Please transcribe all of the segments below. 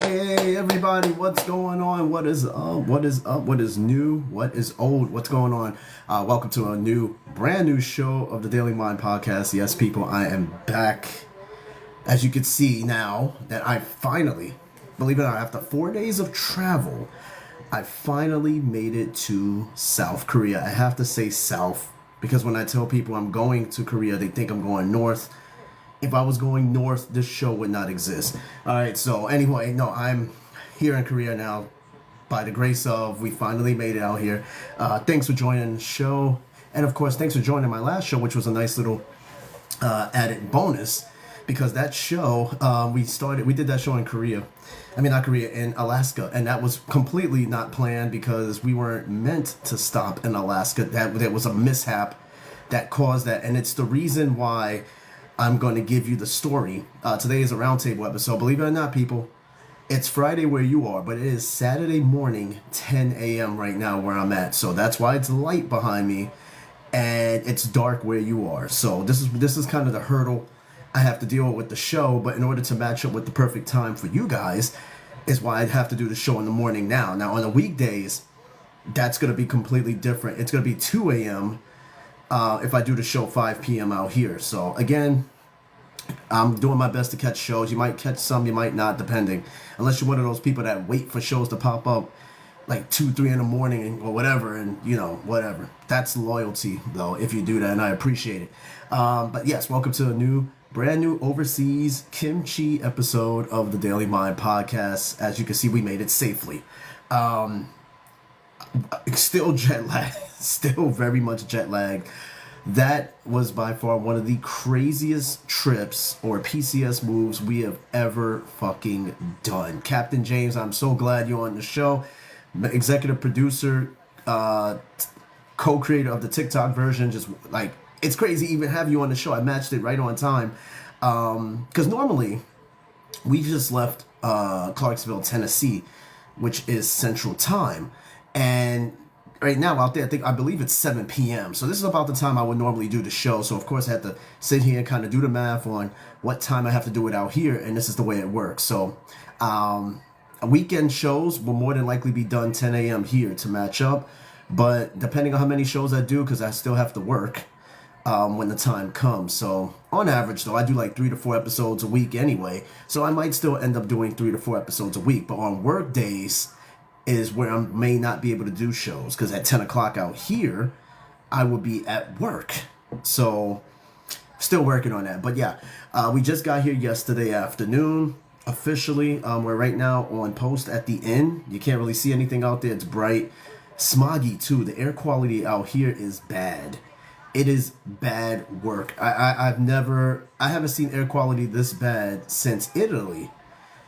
Hey everybody, what's going on? What is up? What is up? What is new? What is old? What's going on? Welcome to a brand new show of the Daily Mind Podcast. Yes, people, I am back. As you can see now that I finally, believe it or not, after 4 days of travel, I finally made it to South Korea. I have to say South because when I tell people I'm going to Korea, they think I'm going north. If I was going north, this show would not exist. All right, so anyway, no, I'm here in Korea now. By the grace of, we finally made it out here. Thanks for joining the show. And of course, thanks for joining my last show, which was a nice little added bonus because that show, we did that show in Korea. I mean, not Korea, in Alaska. And that was completely not planned because we weren't meant to stop in Alaska. That was a mishap that caused that. And it's the reason why I'm going to give you the story. Today is a roundtable episode. Believe it or not, people, it's Friday where you are, but it is Saturday morning, 10 a.m. right now where I'm at. So that's why it's light behind me and it's dark where you are. So this is kind of the hurdle I have to deal with the show. But in order to match up with the perfect time for you guys is why I'd have to do the show in the morning now. Now, on the weekdays, that's going to be completely different. It's going to be 2 a.m. If I do the show 5 p.m. out here. So again, I'm doing my best to catch shows. You might catch some, you might not, depending. Unless you're one of those people that wait for shows to pop up like 2, 3 in the morning or whatever, and whatever. That's loyalty, though, if you do that, and I appreciate it. But yes, welcome to a brand new overseas kimchi episode of the Daily Mind Podcast. As you can see, we made it safely. Still jet lag, still very much jet lag. That was by far one of the craziest trips or PCS moves we have ever fucking done. Captain James, I'm so glad you're on the show. Executive producer, co-creator of the TikTok version. Just like, it's crazy even have you on the show. I matched it right on time. Because normally we just left Clarksville, Tennessee, which is Central Time. And right now out there, I believe it's 7 p.m. So this is about the time I would normally do the show. So of course I had to sit here and kind of do the math on what time I have to do it out here, and this is the way it works. So weekend shows will more than likely be done 10 a.m. here to match up. But depending on how many shows I do, because I still have to work when the time comes. So on average, though, I do like 3 to 4 episodes a week anyway. So I might still end up doing 3 to 4 episodes a week. But on work days is where I may not be able to do shows, because at 10 o'clock out here, I will be at work. So, still working on that. But yeah, we just got here yesterday afternoon, officially. We're right now on post at the inn. You can't really see anything out there. It's bright. Smoggy, too. The air quality out here is bad. It is bad work. I haven't seen air quality this bad since Italy.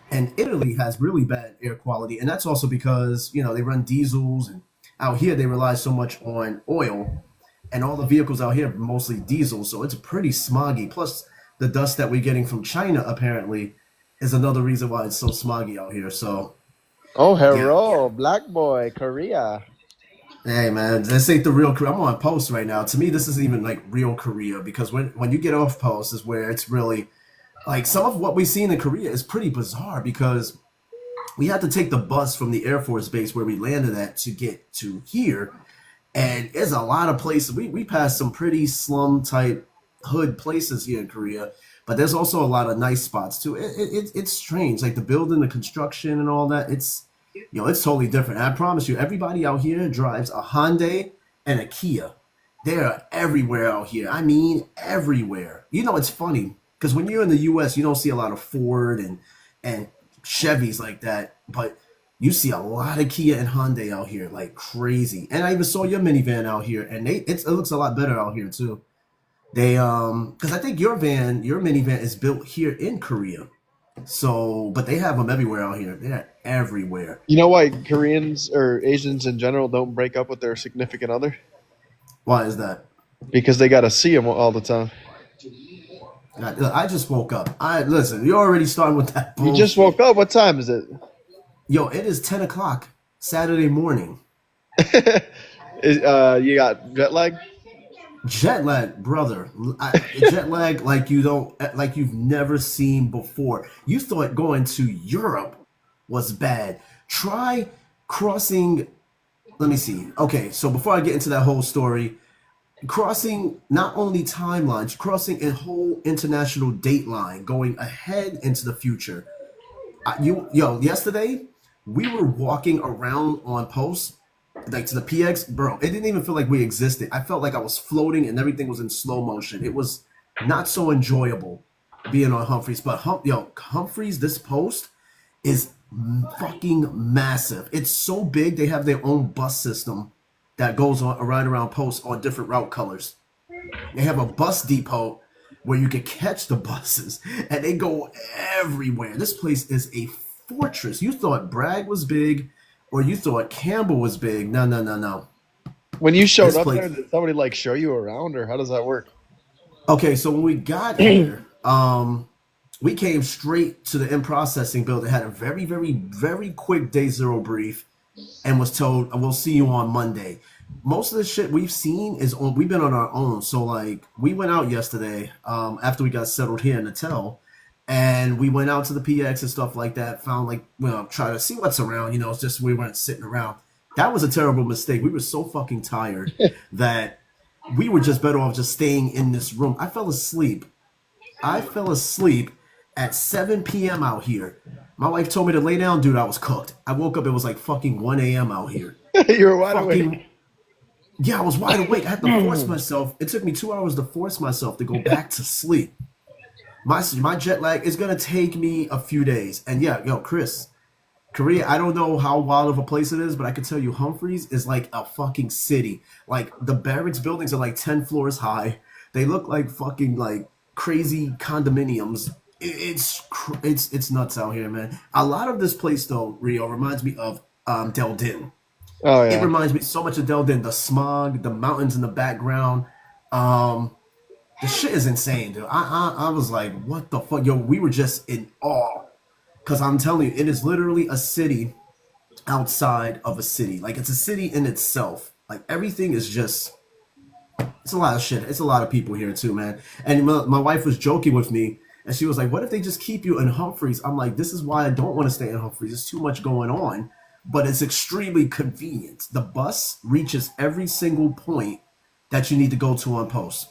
And Italy has really bad air quality, and that's also because, they run diesels, and out here they rely so much on oil, and all the vehicles out here are mostly diesel, so it's pretty smoggy. Plus, the dust that we're getting from China, apparently, is another reason why it's so smoggy out here. So, Oh, yeah. hello, black boy, Korea. Hey, man, this ain't the real Korea. I'm on post right now. To me, this isn't even, like, real Korea, because when you get off post is where it's really... Like, some of what we've seen in Korea is pretty bizarre because we had to take the bus from the Air Force base where we landed at to get to here. And there's a lot of places. We passed some pretty slum type hood places here in Korea, but there's also a lot of nice spots too. It's strange. Like the building, the construction and all that. It's totally different. And I promise you, everybody out here drives a Hyundai and a Kia. They are everywhere out here. I mean, everywhere. It's funny. Because when you're in the U.S., you don't see a lot of Ford and Chevys like that, but you see a lot of Kia and Hyundai out here like crazy. And I even saw your minivan out here, and it looks a lot better out here too. Because I think your minivan is built here in Korea. So, but they have them everywhere out here. They're everywhere. You know why Koreans or Asians in general don't break up with their significant other? Why is that? Because they got to see them all the time. Look, I just woke up. Listen. You're already starting with that You bullshit. just woke up. What time is it? Yo, it is 10 o'clock Saturday morning. You got jet lag? Jet lag, brother. Jet lag like you've never seen before. You thought going to Europe was bad. Try crossing. Let me see. Okay, so before I get into that whole story, crossing not only timelines, crossing a whole international date line, going ahead into the future. Yesterday we were walking around on post, like to the PX, bro. It didn't even feel like we existed. I felt like I was floating and everything was in slow motion. It was not so enjoyable being on Humphreys, but Humphreys, this post is fucking massive. It's so big they have their own bus system that goes on right around post on different route colors. They have a bus depot where you can catch the buses and they go everywhere. This place is a fortress. You thought Bragg was big or you thought Campbell was big. No, no, no, no. When you showed This up there, place. did somebody like show you around, or how does that work? Okay, so when we got here, we came straight to the in processing building, had a very, very, very quick day zero brief, and was told, "We'll see you on Monday." Most of the shit we've seen is on. We've been on our own. So like, we went out yesterday after we got settled here in the tel, and we went out to the PX and stuff like that. Found like, try to see what's around. It's just we weren't sitting around. That was a terrible mistake. We were so fucking tired that we were just better off just staying in this room. I fell asleep at 7 p.m. out here. My wife told me to lay down, dude. I was cooked. I woke up. It was like fucking 1 a.m. out here. You were wide Fucking awake. yeah, I was wide awake. I had to force myself. It took me 2 hours to force myself to go back to sleep. My jet lag is gonna take me a few days. And yeah, Chris, Korea. I don't know how wild of a place it is, but I can tell you, Humphreys is like a fucking city. Like the barracks buildings are like 10 floors high. They look like fucking like crazy condominiums. It's nuts out here, man. A lot of this place though, Rio, reminds me of Del Din. Oh It yeah. reminds me so much of Delden. The smog, the mountains in the background. Um, the shit is insane, dude. I was like, what the fuck, yo? We were just in awe because I'm telling you, it is literally a city outside of a city. Like it's a city in itself. Like everything is just. It's a lot of shit. It's a lot of people here too, man. And my wife was joking with me, and she was like, "What if they just keep you in Humphreys?" I'm like, "This is why I don't want to stay in Humphreys. There's too much going on, but it's extremely convenient. The bus reaches every single point that you need to go to on post.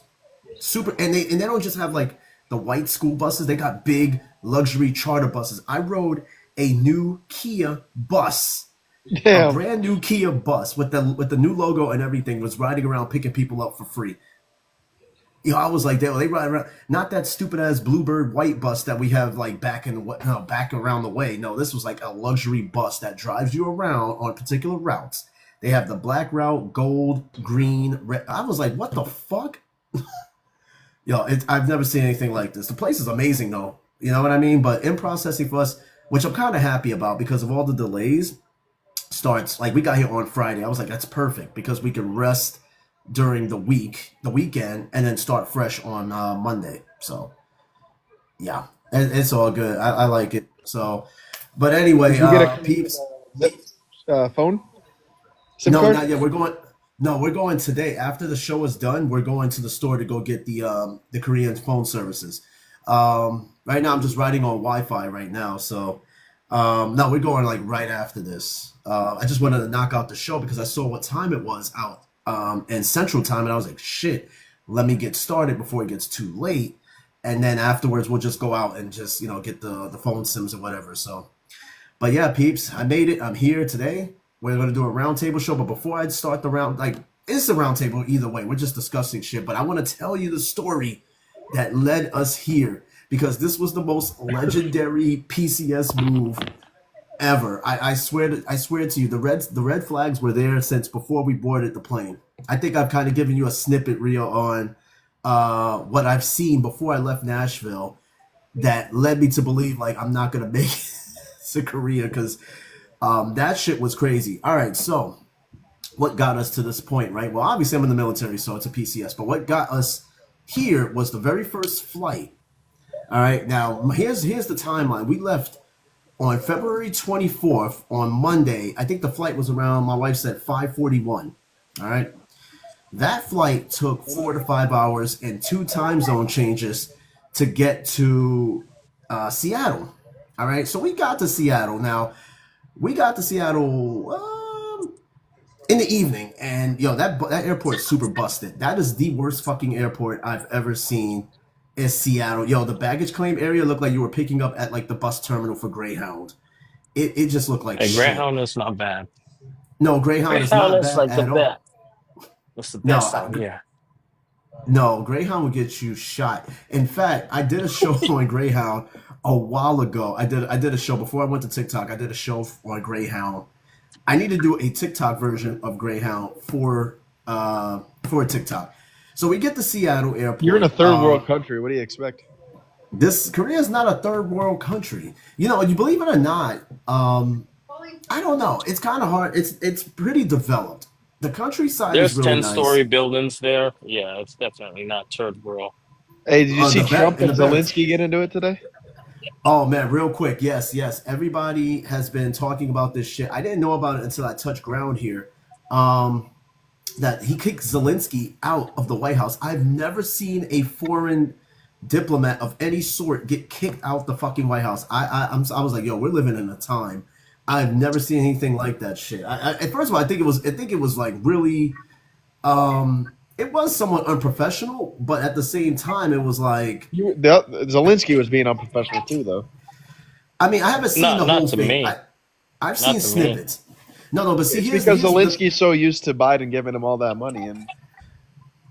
Super, and they don't just have like the white school buses. They got big luxury charter buses. I rode a new Kia bus, a Damn. brand new Kia bus with the new logo and everything. Was riding around picking people up for free. I was like, they ride around. Not that stupid ass Bluebird white bus that we have like back in the no, back around the way. No, this was like a luxury bus that drives you around on particular routes. They have the black route, gold, green, red. I was like, what the fuck? I've never seen anything like this. The place is amazing though. You know what I mean? But in processing for us, which I'm kind of happy about because of all the delays, starts like we got here on Friday. I was like, that's perfect because we can rest during the weekend, and then start fresh on Monday. So yeah, it's all good. I like it. So, but anyway, Did you get a Canadian peeps. zip phone SIM No, card? not yet. We're going. No, we're going today. After the show is done, we're going to the store to go get the Korean phone services. Right now, I'm just riding on Wi-Fi right now. So, no, we're going like right after this. I just wanted to knock out the show because I saw what time it was out in Central Time, and I was like, shit, let me get started before it gets too late. And then afterwards, we'll just go out and just get the phone sims or whatever. So. But yeah, peeps, I made it. I'm here today. We're gonna do a roundtable show, but before I start the round, like it's a roundtable either way. We're just discussing shit. But I want to tell you the story that led us here because this was the most legendary PCS move ever. I swear to you, the red flags were there since before we boarded the plane. I think I've kind of given you a snippet, Rio, on what I've seen before I left Nashville that led me to believe like I'm not gonna make it to Korea because that shit was crazy. All right, so what got us to this point, right? Well, obviously I'm in the military, so it's a PCS. But what got us here was the very first flight. All right, now here's the timeline. We left on February 24th on Monday. I think the flight was around. My wife said 5:41. All right, that flight took 4 to 5 hours and two time zone changes to get to Seattle. All right, so we got to Seattle. Now we got to Seattle in the evening, and yo, that airport is super busted. That is the worst fucking airport I've ever seen. Is Seattle? Yo, the baggage claim area looked like you were picking up at like the bus terminal for Greyhound. It just looked like And shit. Greyhound is not bad. No, Greyhound is Greyhound not is bad like the at best. all. What's the No, best out here? no, Greyhound will get you shot. In fact, I did a show on Greyhound a while ago. I did a show before I went to TikTok. I did a show on Greyhound. I need to do a TikTok version of Greyhound for TikTok. So we get to Seattle You're in a airport. third world country. What do you expect? This Korea is not a third world country. You know, you believe it or not. I don't know. It's kind of hard. It's pretty developed. The countryside is There's really 10-story nice. buildings there. Yeah, it's definitely not third world. Hey, did you see Trump In and the barracks. Zelensky get into it today? Oh man, real quick, yes, yes. Everybody has been talking about this shit. I didn't know about it until I touched ground here. Um, that he kicked Zelensky out of the White House. I've never seen a foreign diplomat of any sort get kicked out the fucking White House. I was like, yo, we're living in a time. I've never seen anything like that shit. First of all, I think it was like really, it was somewhat unprofessional, but at the same time, it was like, Zelensky was being unprofessional too, though. I mean, I haven't seen Not the not whole to thing. me. I've Not seen to me. snippets. No, no, but see, It's here's because here's the Zelensky's so used to Biden giving him all that money, and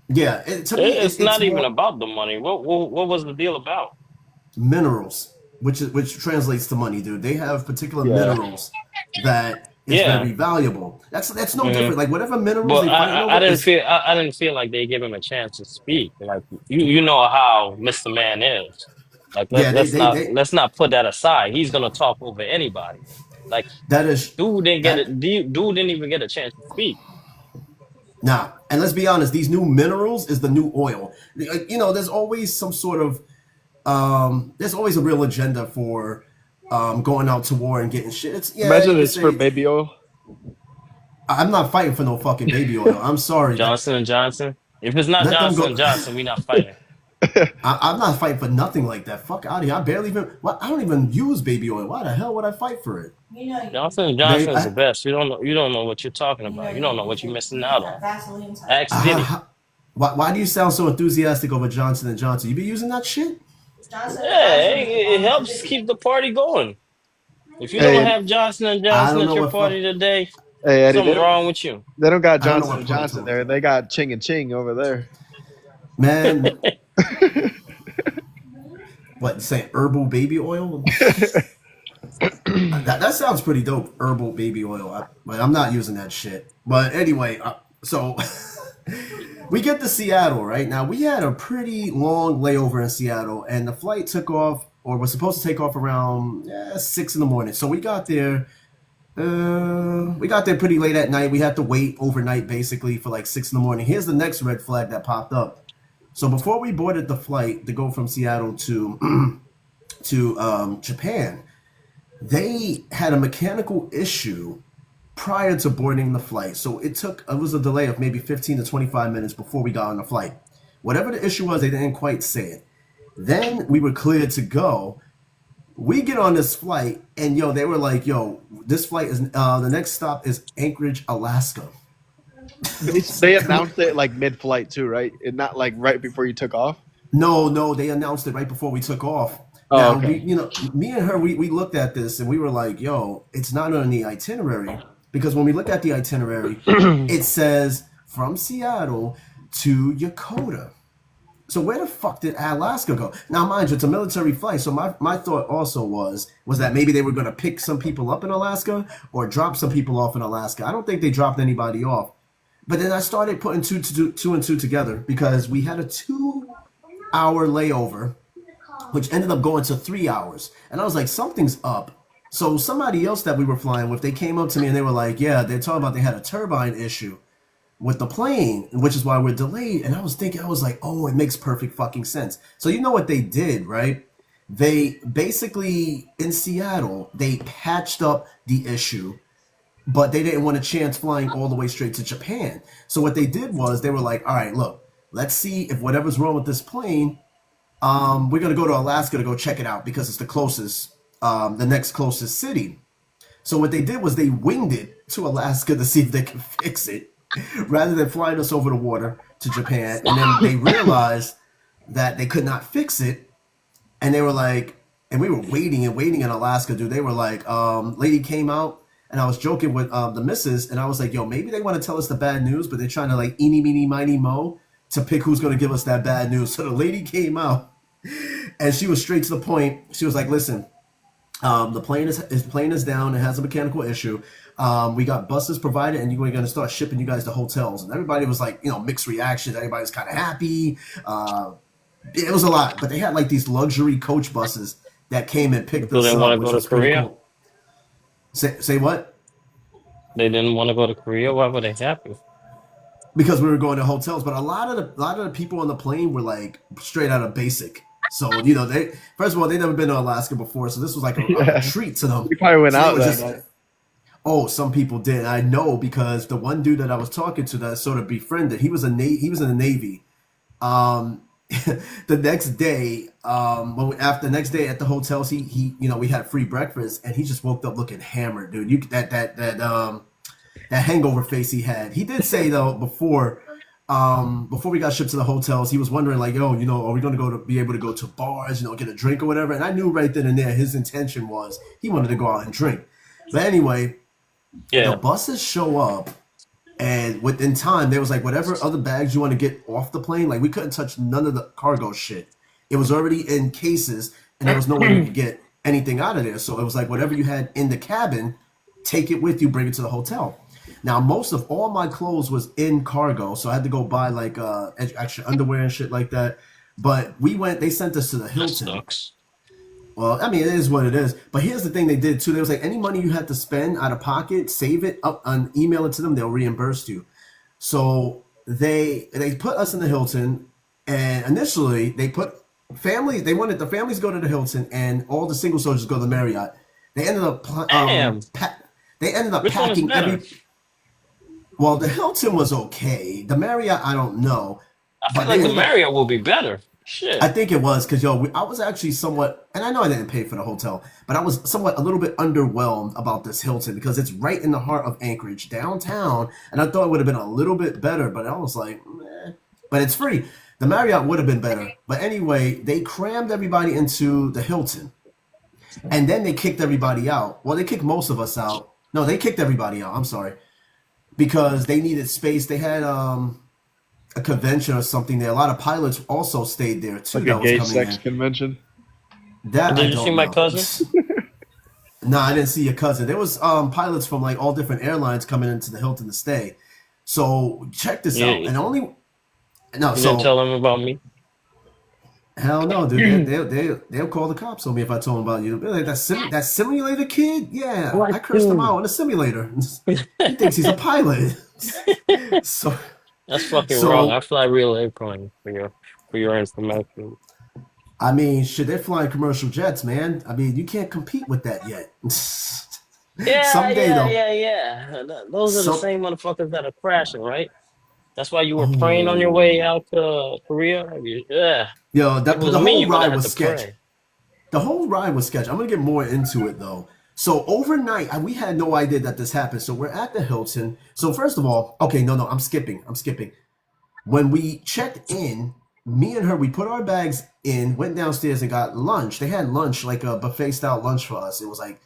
yeah. To me, It's it's not even more about the money. What was the deal about? minerals, which translates to money, dude. They have particular yeah, minerals that is Yeah. very valuable. That's no hmm different. Like whatever minerals But they fighting I over didn't is feel like they gave him a chance to speak. Like you know how Mr. Man is. Like yeah. They let's not put that aside. He's gonna talk over anybody. Like that is that dude didn't even get a chance to speak. now. And let's be honest, these new minerals is the new oil. Like, you know, there's always some sort of there's always a real agenda for going out to war and getting shit. It's yeah, you imagine could it's for say baby oil. I'm not fighting for no fucking baby oil. I'm sorry. Johnson and Johnson. If it's not Let them Johnson go. and Johnson, we not fighting. I'm not fighting for nothing like that. Fuck out of here. I barely even. Well, I don't even use baby oil. Why the hell would I fight for it? Johnson and Babe, Johnson is the best. You don't know what you're talking about. You don't know what you're missing out on. Ask Diddy. I, why do you sound so enthusiastic over Johnson and Johnson? You be using that shit? Yeah, it helps keep the party going. If you don't Hey, have Johnson and I Johnson don't at know your what party fuck. today, hey, Eddie, something wrong with you. they don't got I don't know Johnson what and Pro Johnson Tool. there. They got Ching and Ching over there. Man, what saying? Herbal baby oil? That sounds pretty dope. Herbal baby oil. But I'm not using that shit. But anyway, so we get to Seattle, right? Now, we had a pretty long layover in Seattle, and the flight took off, or was supposed to take off around 6 in the morning. So we got there pretty late at night. We had to wait overnight, basically, for like 6 in the morning. Here's the next red flag that popped up. So before we boarded the flight to go from Seattle to Japan, they had a mechanical issue prior to boarding the flight. So it was a delay of maybe 15 to 25 minutes before we got on the flight. Whatever the issue was, they didn't quite say it. Then we were cleared to go. We get on this flight, and yo, they were like, yo, this flight is the next stop is Anchorage, Alaska. They announced it like mid-flight too, right? And not like right before you took off. No, no, they announced it right before we took off. Oh, Now okay. me and her, we looked at this and we were like, yo, it's not on the itinerary because when we look at the itinerary, it says from Seattle to Yokota. So where the fuck did Alaska go? Now, mind you, it's a military flight. So my thought also was that maybe they were going to pick some people up in Alaska or drop some people off in Alaska. I don't think they dropped anybody off. But then I started putting two and two together because we had a 2 hour layover, which ended up going to 3 hours. And I was like, something's up. So somebody else that we were flying with, they came up to me and they were like, yeah, they're talking about they had a turbine issue with the plane, which is why we're delayed. And I was thinking, I was like, oh, it makes perfect fucking sense. So you know what they did, right? They basically, in Seattle, they patched up the issue, but they didn't want a chance flying all the way straight to Japan. So what they did was they were like, all right, look, let's see if whatever's wrong with this plane, we're going to go to Alaska to go check it out because it's the closest the next closest city. So what they did was they winged it to Alaska to see if they could fix it, rather than flying us over the water to Japan. And then they realized that they could not fix it, and they were like, and we were waiting and waiting in Alaska, dude. They were like, lady came out, and I was joking with the missus, and I was like, yo, maybe they want to tell us the bad news, but they're trying to like eeny, meeny, miny, mo to pick who's going to give us that bad news. So the lady came out, and she was straight to the point. She was like, listen, the plane is down. It has a mechanical issue. We got buses provided, and we're going to start shipping you guys to hotels. And everybody was like, mixed reactions. Everybody's kind of happy. It was a lot, but they had like these luxury coach buses that came and picked So us they up, want to which go was to pretty Korea. cool. Say what? They didn't want to go to Korea. Why were they happy? Because we were going to hotels, but a lot of the people on the plane were like straight out of basic. So they first of all they never been to Alaska before, so this was like a Yeah. treat to them. You probably went So they out were that just night. oh, some people did. I know because the one dude that I was talking to that sort of befriended, he was in the Navy. Um, the next day, after the next day at the hotels, he we had free breakfast, and he just woke up looking hammered, dude. That hangover face he had. He did say though before we got shipped to the hotels, he was wondering like, yo, are we going to be able to go to bars, get a drink or whatever? And I knew right then and there his intention was he wanted to go out and drink. But anyway, the Yeah. buses show up, and within time, there was like whatever other bags you want to get off the plane. Like we couldn't touch none of the cargo shit. It was already in cases, and there was no way we could get anything out of there. So it was like whatever you had in the cabin, take it with you, bring it to the hotel. Now most of all my clothes was in cargo, so I had to go buy like extra underwear and shit like that. But they sent us to the That Hilton. sucks. Well, I mean, it is what it is. But here's the thing they did too. There was like any money you had to spend out of pocket, save it up and email it to them. They'll reimburse you. So they put us in the Hilton, and initially they put families. They wanted the families to go to the Hilton, and all the single soldiers go to the Marriott. They ended up Damn. they ended up Which one is packing better? every. Well, the Hilton was okay. The Marriott, I don't know, I but feel they like the ended up Marriott will be better. Shit. I think it was because I was actually somewhat, and I know I didn't pay for the hotel, but I was somewhat a little bit underwhelmed about this Hilton because it's right in the heart of Anchorage, downtown, and I thought it would have been a little bit better, but I was like, meh. But it's free. The Marriott would have been better, but anyway, they crammed everybody into the Hilton, and then they kicked everybody out. Well, they kicked most of us out. No, they kicked everybody out. I'm sorry, because they needed space. They had a convention or something there. A lot of pilots also stayed there too. Like a That was gay coming sex in. convention. That I Did you see don't my know. cousin? No, I didn't see your cousin. There was pilots from like all different airlines coming into the Hilton to stay. So check this Yeah. out. And only no, You so didn't tell him about me? hell no, dude. They'll call the cops on me if I told them about you. They'll be like that simulator kid. Yeah, What I cursed him dude? out in a simulator. He thinks he's a pilot. So That's fucking wrong. so I fly real airplane for your information. I mean, shit, they're flying commercial jets, man. I mean, you can't compete with that yet. Yeah, Someday yeah, though. yeah, yeah. Those are the Some same motherfuckers that are crashing, right? That's why you were praying on your way oh, out to Korea. Yeah, yo, if it was the me, whole you would have ride had was to sketch. pray. The whole ride was sketch. I'm gonna get more into it though. So overnight, we had no idea that this happened. So we're at the Hilton. So first of all, okay, no, I'm skipping. When we checked in, me and her, we put our bags in, went downstairs and got lunch. They had lunch, like a buffet style lunch for us. It was like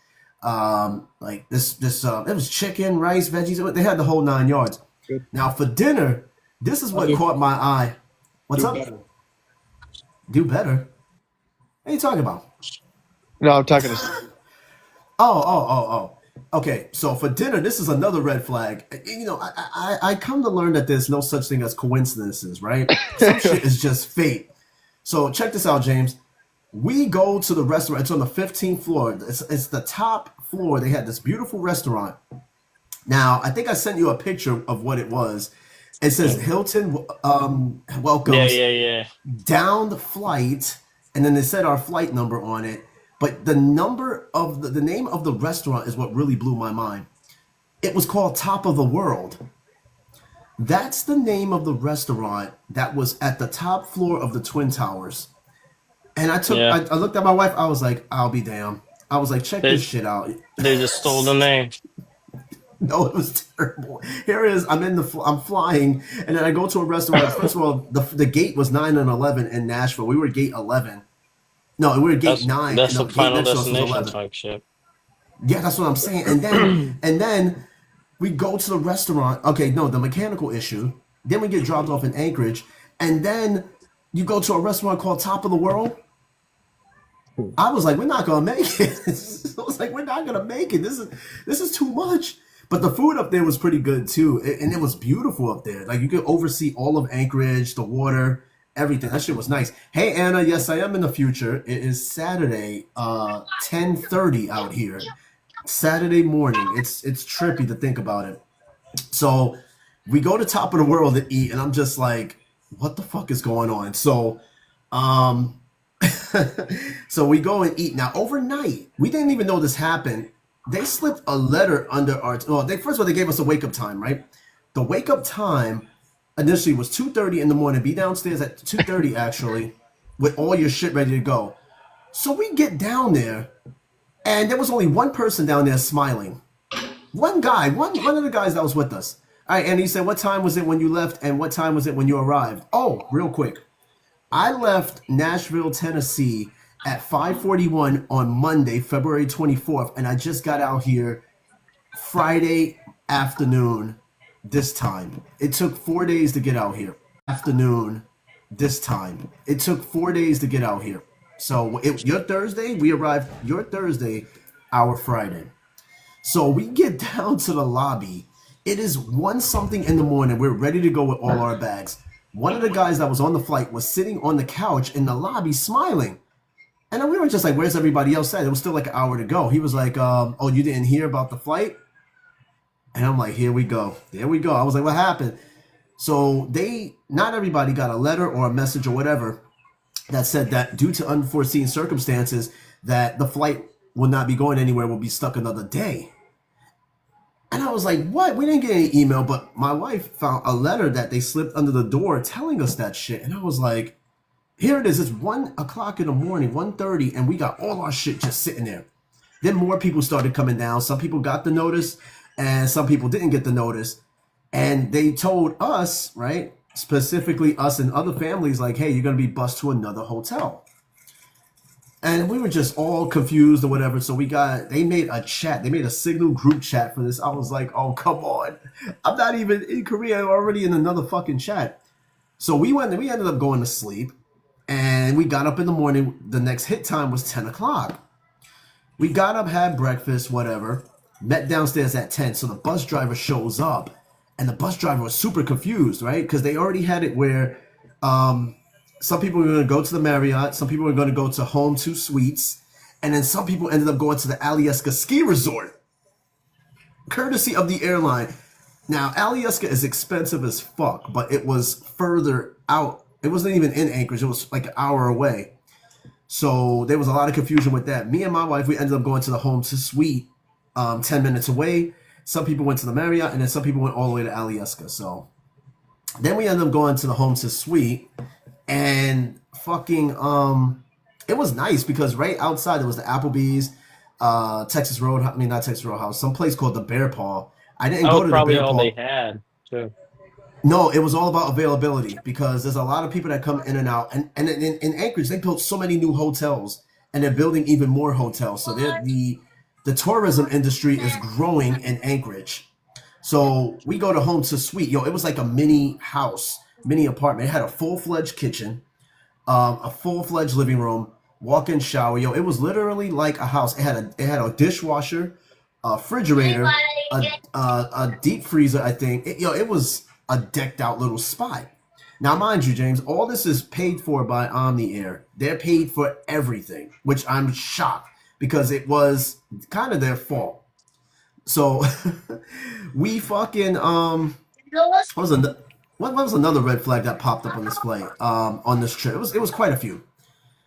this it was chicken, rice, veggies. They had the whole 9 yards. Good. Now for dinner, this is what Okay. caught my eye. What's Do up? better. Do better. What are you talking about? No, I'm talking to. Oh. Okay, so for dinner, this is another red flag. I come to learn that there's no such thing as coincidences, right? Some shit is just fate. So check this out, James. We go to the restaurant. It's on the 15th floor. It's the top floor. They had this beautiful restaurant. Now, I think I sent you a picture of what it was. It says Hilton Yeah, welcomes yeah. down the flight, and then they said our flight number on it. But the number of the name of the restaurant is what really blew my mind. It was called Top of the World. That's the name of the restaurant that was at the top floor of the Twin Towers. And Yeah. I looked at my wife. I was like, I'll be damned. I was like, check this They shit out. they just stole the name. No, it was terrible. Here it is. I'm flying, and then I go to a restaurant. First of all, the gate was 9 and 11 in Nashville. We were gate 11. No, we were gate 9, and That's the a gate Final next to us was Destination 11. type shit. Yeah, that's what I'm saying. And then we go to the restaurant. Okay, no, the mechanical issue. Then we get dropped off in Anchorage, and then you go to a restaurant called Top of the World. I was like, we're not gonna make it. I was like, we're not gonna make it. This is too much. But the food up there was pretty good too, and it was beautiful up there. Like you could oversee all of Anchorage, the water, everything. That shit was nice. Hey Anna, yes I am in the future. It is Saturday, 10:30 out here. Saturday morning. It's trippy to think about it. So we go to Top of the World to eat, and I'm just like, what the fuck is going on? So um so we go and eat. Now overnight, we didn't even know this happened. They slipped a letter under our well, they first of all they gave us a wake up time, right? The wake up time initially was 2:30 in the morning. Be downstairs at 2:30 actually, with all your shit ready to go. So we get down there, and there was only one person down there smiling. One guy, one of the guys that was with us. All right, and he said, "What time was it when you left, and what time was it when you arrived?" Oh, real quick, I left Nashville, Tennessee at 5:41 on Monday, February 24th, and I just got out here Friday afternoon this time. It took 4 days to get out here. Afternoon this time. It took 4 days to get out here. So your Thursday, we arrived your Thursday, our Friday. So we get down to the lobby. It is 1 something in the morning. We're ready to go with all our bags. One of the guys that was on the flight was sitting on the couch in the lobby smiling. And then we were just like, where's everybody else at? It was still like an hour to go. He was like, oh, you didn't hear about the flight? And I'm like, here we go. There we go. I was like, what happened? So not everybody got a letter or a message or whatever that said that due to unforeseen circumstances, that the flight will not be going anywhere, will be stuck another day. And I was like, what? We didn't get any email, but my wife found a letter that they slipped under the door telling us that shit. And I was like, here it is. It's 1 o'clock in the morning, 1:30, and we got all our shit just sitting there. Then more people started coming down. Some people got the notice, and some people didn't get the notice. And they told us, right, specifically us and other families, like, hey, you're going to be bused to another hotel. And we were just all confused or whatever. So they made a chat. They made a Signal group chat for this. I was like, oh, come on. I'm not even in Korea. I'm already in another fucking chat. So we ended up going to sleep. And we got up in the morning. The next hit time was 10 o'clock. We got up, had breakfast, whatever. Met downstairs at 10. So the bus driver shows up. And the bus driver was super confused, right? Because they already had it where some people were going to go to the Marriott. Some people were going to go to Home 2 Suites. And then some people ended up going to the Alyeska Ski Resort. Courtesy of the airline. Now, Alyeska is expensive as fuck. But it was further out. It wasn't even in Anchorage. It was like an hour away. So there was a lot of confusion with that. Me and my wife, we ended up going to the Home 2 Suite 10 minutes away. Some people went to the Marriott, and then some people went all the way to Alyeska. So then we ended up going to the Home 2 Suite, and fucking it was nice because right outside there was the Applebee's, Texas Road. I mean, not Texas Roadhouse. Some place called the Bear Paw. I didn't go to the Probably Bear all Paw. they had too. No, it was all about availability because there's a lot of people that come in and out. And in Anchorage, they built so many new hotels, and they're building even more hotels. So the tourism industry is growing in Anchorage. So we go to Home 2 Suite. Yo, it was like a mini house, mini apartment. It had a full-fledged kitchen, a full-fledged living room, walk-in shower. Yo, it was literally like a house. It had a dishwasher, a refrigerator, a deep freezer, I think. It was a decked out little spot. Now, mind you, James, all this is paid for by Omni Air. They're paid for everything, which I'm shocked because it was kind of their fault. So we fucking what was another red flag that popped up on this flight on this trip? It was quite a few.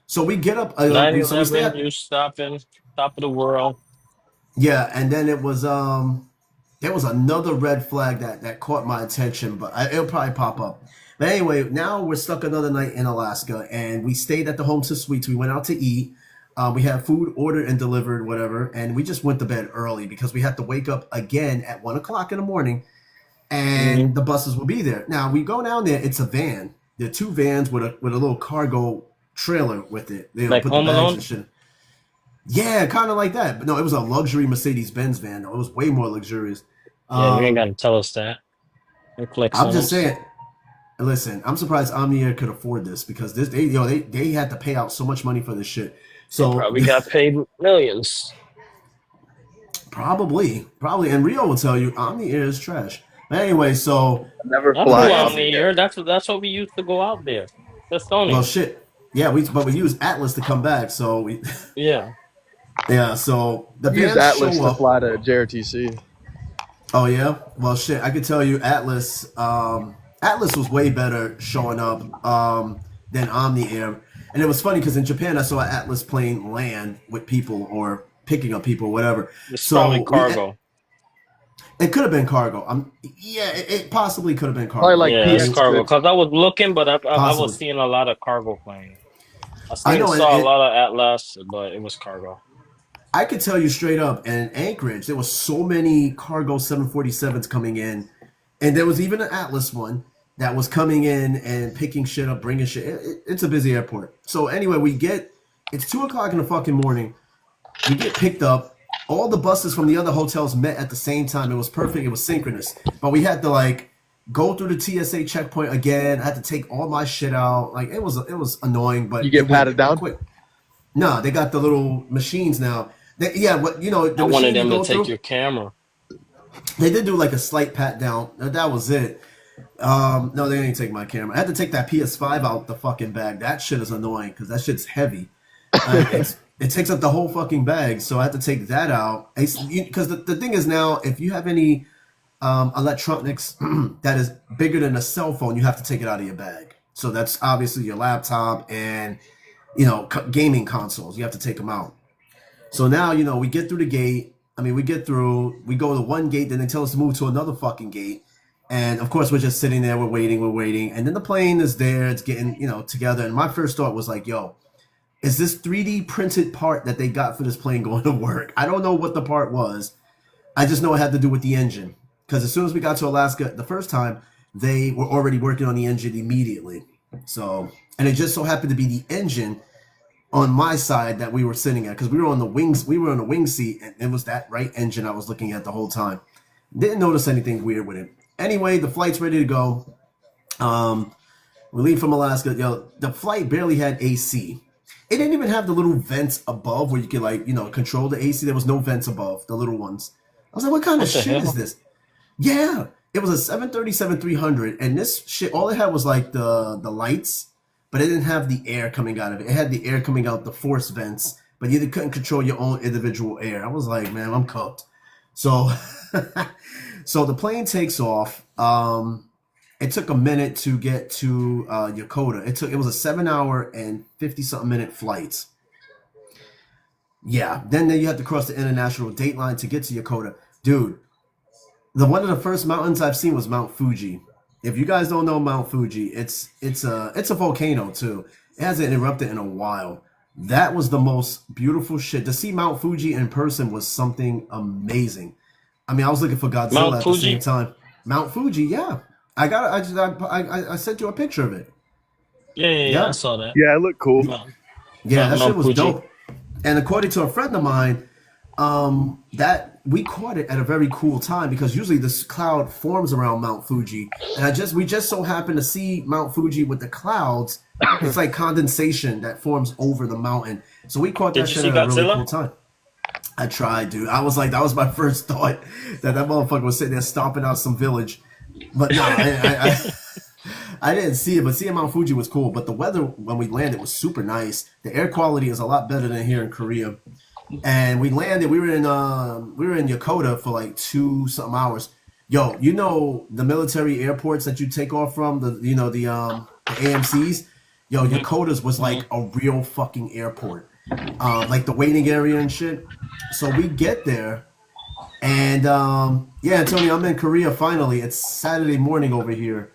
So we get up. So we stay 9/11, you stopping, top of the world. Yeah, and then it was there was another red flag that caught my attention, but it'll probably pop up. But anyway, now we're stuck another night in Alaska, and we stayed at the Home 2 Suites. We went out to eat. We had food ordered and delivered, whatever, and we just went to bed early because we had to wake up again at 1 o'clock in the morning, and Mhm. the buses will be there. Now we go down there. It's a van. There are two vans with a little cargo trailer with it. They'll Like put the Home bags Alone. and shit. Yeah, kind of like that. But no, it was a luxury Mercedes Benz van. Though. It was way more luxurious. Yeah, you ain't Um, gotta tell us that. It flex I'm on just us. saying. Listen, I'm surprised Omniair could afford this because they had to pay out so much money for this shit. They So probably got paid millions. probably, and Rio will tell you Omniair is trash. But anyway, so Never I fly flew plane. out Omni Air. near. That's what we used to go out there. Well, Estonia. shit. Yeah, we use Atlas to come back. So we, Yeah. yeah. So the Use vans Atlas show to up. fly to JRTC. Oh yeah. Well, shit. I could tell you Atlas. Atlas was way better showing up than Omni Air, and it was funny because in Japan I saw an Atlas plane land with people or picking up people, whatever. It's probably So we cargo. it could have been cargo. Yeah, it possibly could have been Probably cargo. like Yeah, I it's mean, PX cargo. goods. Cause I was looking, but I was possibly. seeing a lot of cargo planes. I know, Saw a lot of Atlas, but it was cargo. I could tell you straight up, in Anchorage, there was so many cargo 747s coming in, and there was even an Atlas one that was coming in and picking shit up, bringing shit. It's a busy airport. So anyway, it's 2 o'clock in the fucking morning. We get picked up. All the buses from the other hotels met at the same time. It was perfect. It was synchronous. But we had to like go through the TSA checkpoint again. I had to take all my shit out. Like it was annoying, You but it get went patted down. quick. No, they got the little machines now. Yeah, what I the wanted machine you them to go take through. your camera. They did do like a slight pat down. That was it. No, they didn't take my camera. I had to take that PS5 out the fucking bag. That shit is annoying because that shit's heavy. It takes up the whole fucking bag, so I had to take that out. Because the thing is now, if you have any electronics that is bigger than a cell phone, you have to take it out of your bag. So that's obviously your laptop and gaming consoles. You have to take them out. So now, we get through the gate. I mean, we go to one gate, then they tell us to move to another fucking gate. And of course, we're just sitting there, we're waiting. And then the plane is there, it's getting, together. And my first thought was like, yo, is this 3D printed part that they got for this plane going to work? I don't know what the part was. I just know it had to do with the engine. Because as soon as we got to Alaska the first time, they were already working on the engine immediately. So, and it just so happened to be the engine on my side that we were sitting at because we were on the wing seat, and it was that right engine I was looking at the whole time. Didn't notice anything weird with it. Anyway, the flight's ready to go. We leave from Alaska. The flight barely had AC. It didn't even have the little vents above where you could control the AC. There was no vents above the little ones. I was like, what kind of What the shit is hell? this? Yeah, it was a 737-300, and this shit, all it had was like the lights, but it didn't have the air coming out of it. It had the air coming out the force vents, but you couldn't control your own individual air. I was like, man, I'm cooked. So, so the plane takes off. It took a minute to get to Yokota. It was a 7 hour and 50 something minute flight. Yeah, then you have to cross the international date line to get to Yokota, dude. One of the first mountains I've seen was Mount Fuji. If you guys don't know Mount Fuji, it's a volcano too. It hasn't erupted in a while. That was the most beautiful shit. To see Mount Fuji in person was something amazing. I mean, I was looking for Godzilla Mount at the same Fuji? time. Mount Fuji, yeah. I sent you a picture of it. Yeah, I Yeah, saw that. Yeah, it looked cool. Mount, yeah, that shit Mount was Fuji. dope. And according to a friend of mine, that we caught it at a very cool time because usually this cloud forms around Mount Fuji, and we just so happened to see Mount Fuji with the clouds. It's like condensation that forms over the mountain. So we caught that Did you shit see at a really Godzilla? cool time. I tried, dude. I was like, that was my first thought that motherfucker was sitting there stomping out some village. But no, I didn't see it. But seeing Mount Fuji was cool. But the weather when we landed was super nice. The air quality is a lot better than here in Korea. And we landed. We were in Yokota for like 2 something hours. Yo, the military airports that you take off from the AMC's. Yo, Yokota's was like Mhm. a real fucking airport, like the waiting area and shit. So we get there, and yeah, Tony, I'm in Korea finally. It's Saturday morning over here.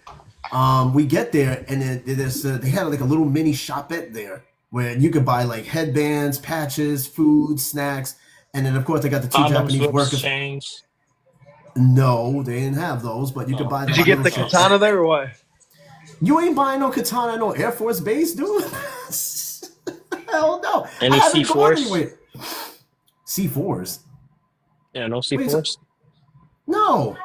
We get there, and they had like a little mini shopette there. where you could buy like headbands, patches, food, snacks, and then of course they got the two Condoms, Japanese whips, workers. chains. No, they didn't have those, but you could Oh, buy Did like you get little the shit. katana there or what? You ain't buying no katana, no Air Force Base, dude. Hell no. I any haven't gone C4s? anywhere. C4s? Yeah, no What are you C4s. No.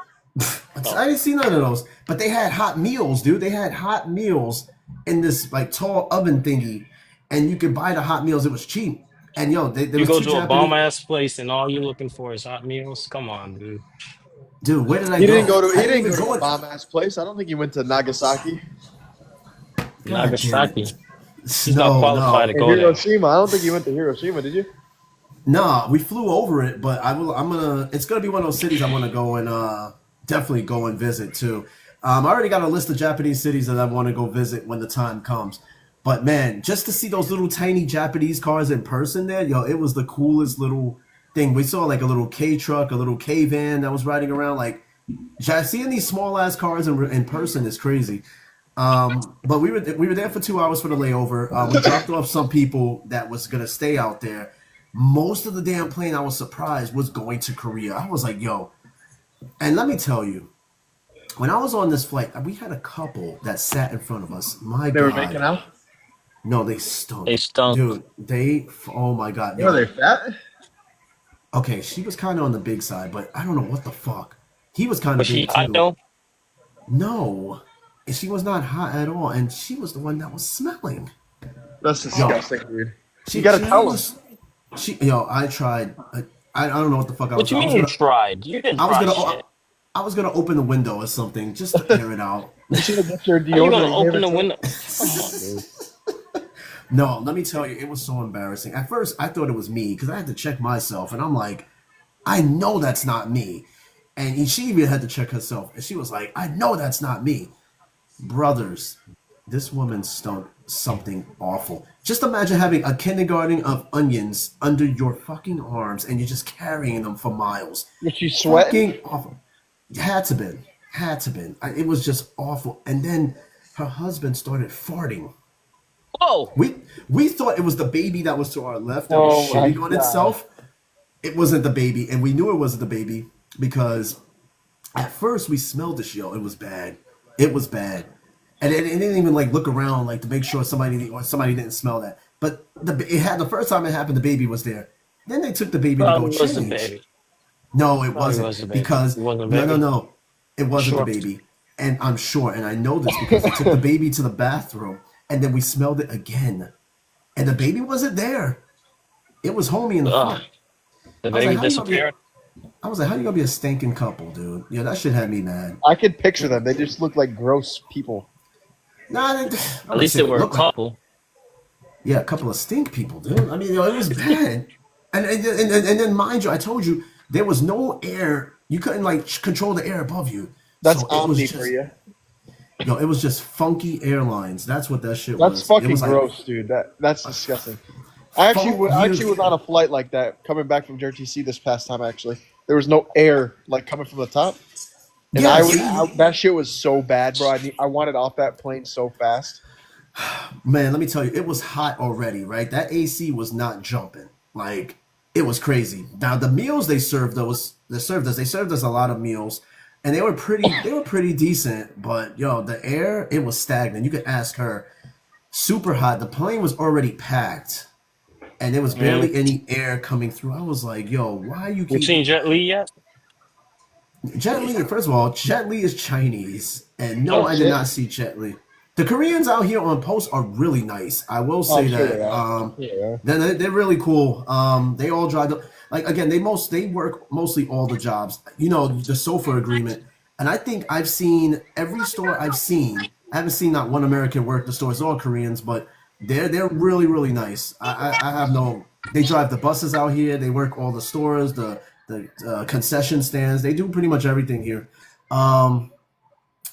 Oh, I didn't see none of those. But they had hot meals, dude. They had hot meals in this like tall oven thingy. And you could buy the hot meals. It was cheap. And yo, there you was go two to a bomb Japanese. ass place and all you're looking for is hot meals. Come on, dude. Dude, where did I He didn't go? go to. I He didn't didn't even go to go a in. bomb ass place. I don't think he went to Nagasaki God damn Nagasaki. it. He's not No, qualified to no. or go there. Hiroshima. I don't think he went to Hiroshima. Did you? Nah, we flew over it, but it's gonna be one of those cities I wanna go and definitely go and visit too. I already got a list of Japanese cities that I want to go visit when the time comes. But man, just to see those little tiny Japanese cars in person there, yo, it was the coolest little thing. We saw like a little K truck, a little K van that was riding around. Like, seeing these small ass cars in person is crazy. But we were there for 2 hours for the layover. We dropped off some people that was gonna stay out there. Most of the damn plane, I was surprised, was going to Korea. I was like, yo, and let me tell you, when I was on this flight, we had a couple that sat in front of us. My They were making God. out. No, they They stunk. stunk. Dude, oh my God. Were they Yo. fat? Okay, she was kind of on the big side, but I don't know what the fuck. He was kind of Was she big hot too. though? No, she was not hot at all, and she was the one that was smelling. That's Yo, disgusting, dude. she, You gotta she tell him. was, yo, I tried. I don't know what the fuck I What was. you I was mean you gonna, tried? You didn't I was try gonna, shit. I was gonna open the window or something just to air it out. You should have got your How you gonna deodorant. open the window? Come on, dude. No, let me tell you, it was so embarrassing. At first, I thought it was me because I had to check myself, and I'm like, I know that's not me. And she even had to check herself, and she was like, I know that's not me. Brothers, this woman stunk something awful. Just imagine having a kindergarten of onions under your fucking arms, and you're just carrying them for miles. Was she sweating? Fucking awful. Had to been. Had to been. It was just awful. And then her husband started farting. Whoa! We thought it was the baby that was to our left that was Oh my shitting on God. itself. It wasn't the baby, and we knew it wasn't the baby because at first we smelled the shit. It was bad. It was bad, and it didn't even like look around like to make sure somebody didn't smell that. But the first time it happened, the baby was there. Then they took the baby to go Probably was a change. baby. No, it Probably wasn't was a baby. because It wasn't a no, baby. no, it wasn't Sure. the baby, and I'm sure, and I know this because they took the baby to the bathroom, and then we smelled it again, and the baby wasn't there. It was homie in the Ugh. front. The I was baby like, how you gonna be? disappeared. I was like, how you gonna be a stinking couple, dude? Yeah, that shit had me mad. I could picture them. They just look like gross people. Nah, At least they were a couple. Yeah, a couple of stink people, dude. I mean, it was bad. And then, mind you, I told you there was no air. You couldn't like control the air above you. That's So it was Omni just, for you. yo, it was just funky airlines. That's what that shit That's was. It fucking was like, gross, dude. That's disgusting. I actually was on a flight like that coming back from JRTC this past time. Actually, there was no air like coming from the top, and Yeah, that shit was so bad, bro. I wanted off that plane so fast. man, let me tell you, it was hot already, right? That AC was not jumping. Like, it was crazy. Now the meals they served us a lot of meals, and they were pretty decent. But yo, the air, it was stagnant. You could ask her. Super hot. The plane was already packed, and there was barely any air coming through. I was like, yo, why you You keep seen Jet Li yet? Jet Li? First of all, Jet Li is Chinese, and no, Oh, I did not see Jet Li. The Koreans out here on post are really nice. I will say sure that. they are. Yeah. They're really cool. They all drive like again. They work mostly all the jobs. You know, the SOFA agreement, and I think I've seen every store I've seen. I haven't seen not one American work the store. It's all Koreans, but they're really nice. I have no. They drive the buses out here. They work all the stores, the concession stands. They do pretty much everything here.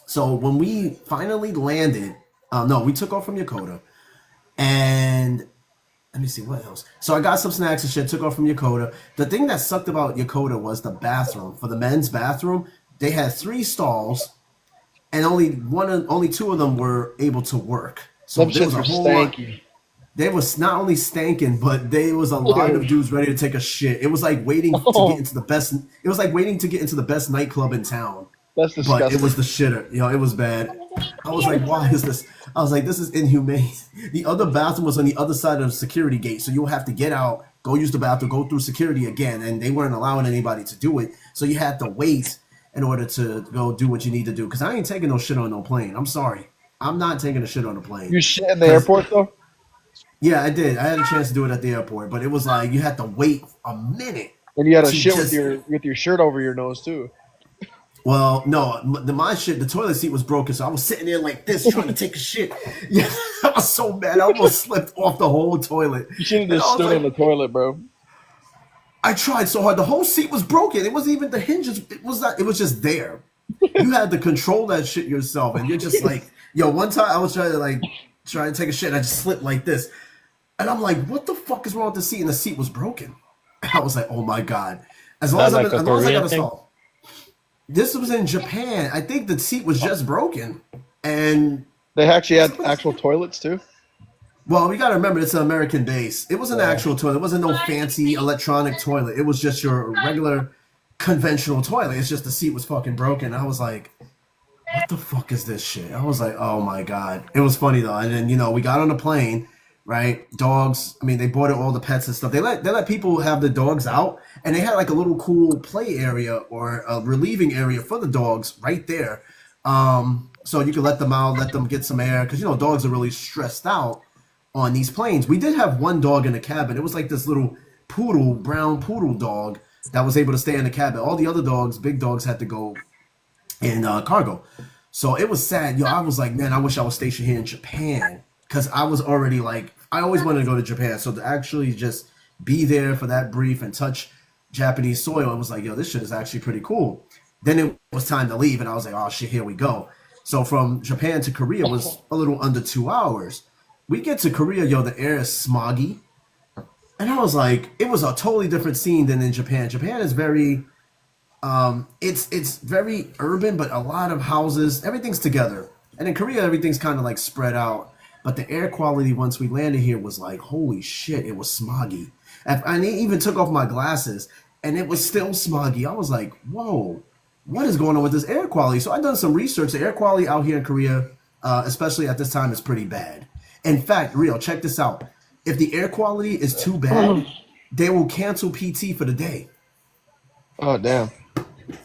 So when we finally landed, no, we took off from Yokota, and let me see what else. So I got some snacks and shit. Took off from Yokota. The thing that sucked about Yokota was the bathroom. For the men's bathroom, they had 3 stalls, and only 2 of them were able to work. So Them there was shits a were whole lot. stanky. They was not only stanking, but there was a line of Dude. dudes ready to take a shit. It was like waiting to get Oh, into the best. It was like waiting to get into the best nightclub in town. that's But it disgusting. was the shitter. It was bad. I was like, why is this? I was like, this is inhumane. The other bathroom was on the other side of the security gate, so you'll have to get out, go use the bathroom, go through security again, and they weren't allowing anybody to do it. So you had to wait in order to go do what you need to do. Because I ain't taking no shit on no plane. I'm sorry. I'm not taking a shit on a plane. You shit in the Because airport though? yeah, I did. I had a chance to do it at the airport, but it was like you had to wait a minute And you had a to shit just. with your shirt over your nose too. Well, no, my shit. The toilet seat was broken, so I was sitting there like this, trying to take a shit. Yeah, I was so mad. I almost slipped off the whole toilet, You should have and just I was stood on like, the toilet, bro. I tried so hard. The whole seat was broken. It wasn't even the hinges. It was not. It was just there. You had to control that shit yourself, and you're just like, yo. One time I was trying to take a shit, and I just slipped like this. And I'm like, what the fuck is wrong with the seat? And the seat was broken. I was like, oh my god. Is that like a As long as I got Korean a thing? stall. This was in Japan. I think the seat was just broken. And They actually had actual toilets too. well, we gotta remember it's an American base. It wasn't an Yeah. actual toilet. It wasn't no fancy electronic toilet. It was just your regular conventional toilet. It's just the seat was fucking broken. I was like, what the fuck is this shit? I was like, oh my god. It was funny though. And then we got on the plane, right? Dogs. I mean, they brought all the pets and stuff. They let people have the dogs out, and they had like a little cool play area or a relieving area for the dogs right there. So you could let them out, let them get some air, because dogs are really stressed out on these planes. We did have one dog in the cabin. It was like this little poodle, brown poodle dog that was able to stay in the cabin. All the other dogs, big dogs, had to go in cargo. So it was sad. I was like, man, I wish I was stationed here in Japan because I was already like, I always wanted to go to Japan. So to actually just be there for that brief and touch Japanese soil, it was like, yo, this shit is actually pretty cool. Then it was time to leave, and I was like, oh shit, here we go. So from Japan to Korea was a little under 2 hours. We get to Korea, yo, the air is smoggy. And I was like, it was a totally different scene than in Japan. Japan is very it's very urban, but a lot of houses, everything's together. And in Korea, everything's kind of like spread out. But the air quality once we landed here was like, holy shit, it was smoggy. And I even took off my glasses, and it was still smoggy. I was like, whoa, what is going on with this air quality? So I done some research. The air quality out here in Korea, especially at this time, is pretty bad. In fact, Rio, check this out. If the air quality is too bad, they will cancel PT for the day. Oh damn.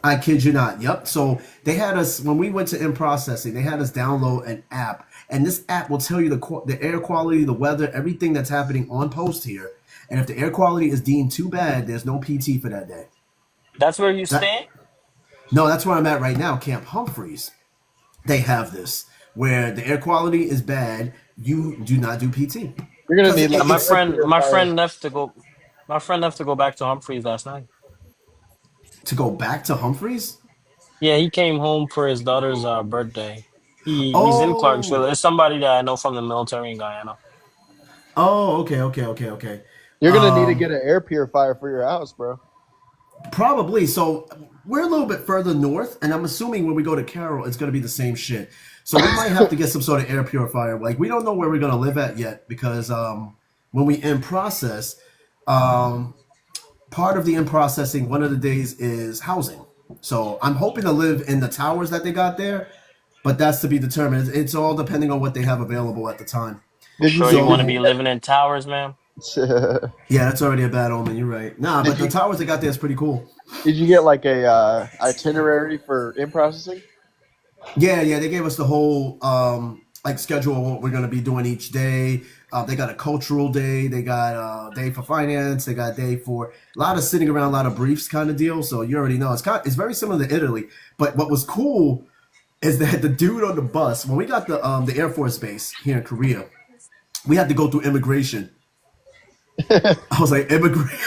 I kid you not. Yep. So they had us when we went to in processing. They had us download an app, and this app will tell you the air quality, the weather, everything that's happening on post here. And if the air quality is deemed too bad, there's no PT for that day. That's where you That, stay? no, that's where I'm at right now, Camp Humphreys. They have this where the air quality is bad. You do not do PT You're gonna because need Yeah, like my an air friend my purifier. friend left to go my friend left to go back to Humphreys last night. to go back to Humphreys. Yeah, he came home for his daughter's birthday. He's in Oh, Clarksville. It's somebody that I know from the military in Guyana. oh, okay, okay, okay, okay. You're gonna need to Um, get an air purifier for your house, bro. Probably. So we're a little bit further north, and I'm assuming when we go to Carroll, it's going to be the same shit. So we might have to get some sort of air purifier. Like we don't know where we're going to live at yet because when we in process, um, part of the in processing, one of the days is housing. So I'm hoping to live in the towers that they got there, but that's to be determined. It's all depending on what they have available at the time. You Did you sure you want did to So be you living in towers, man? get yeah, that's already a bad omen. You're right. Nah, did but the you towers they got there is pretty cool. did you get like a itinerary for in processing? Yeah, yeah, they gave us the whole like schedule of what we're gonna be doing each day. They got a cultural day, they got a day for finance, they got a day for a lot of sitting around, a lot of briefs kind of deal. So you already know it's very similar to Italy. But what was cool is that the dude on the bus when we got the Air Force base here in Korea, we had to go through immigration. I was like, immigration.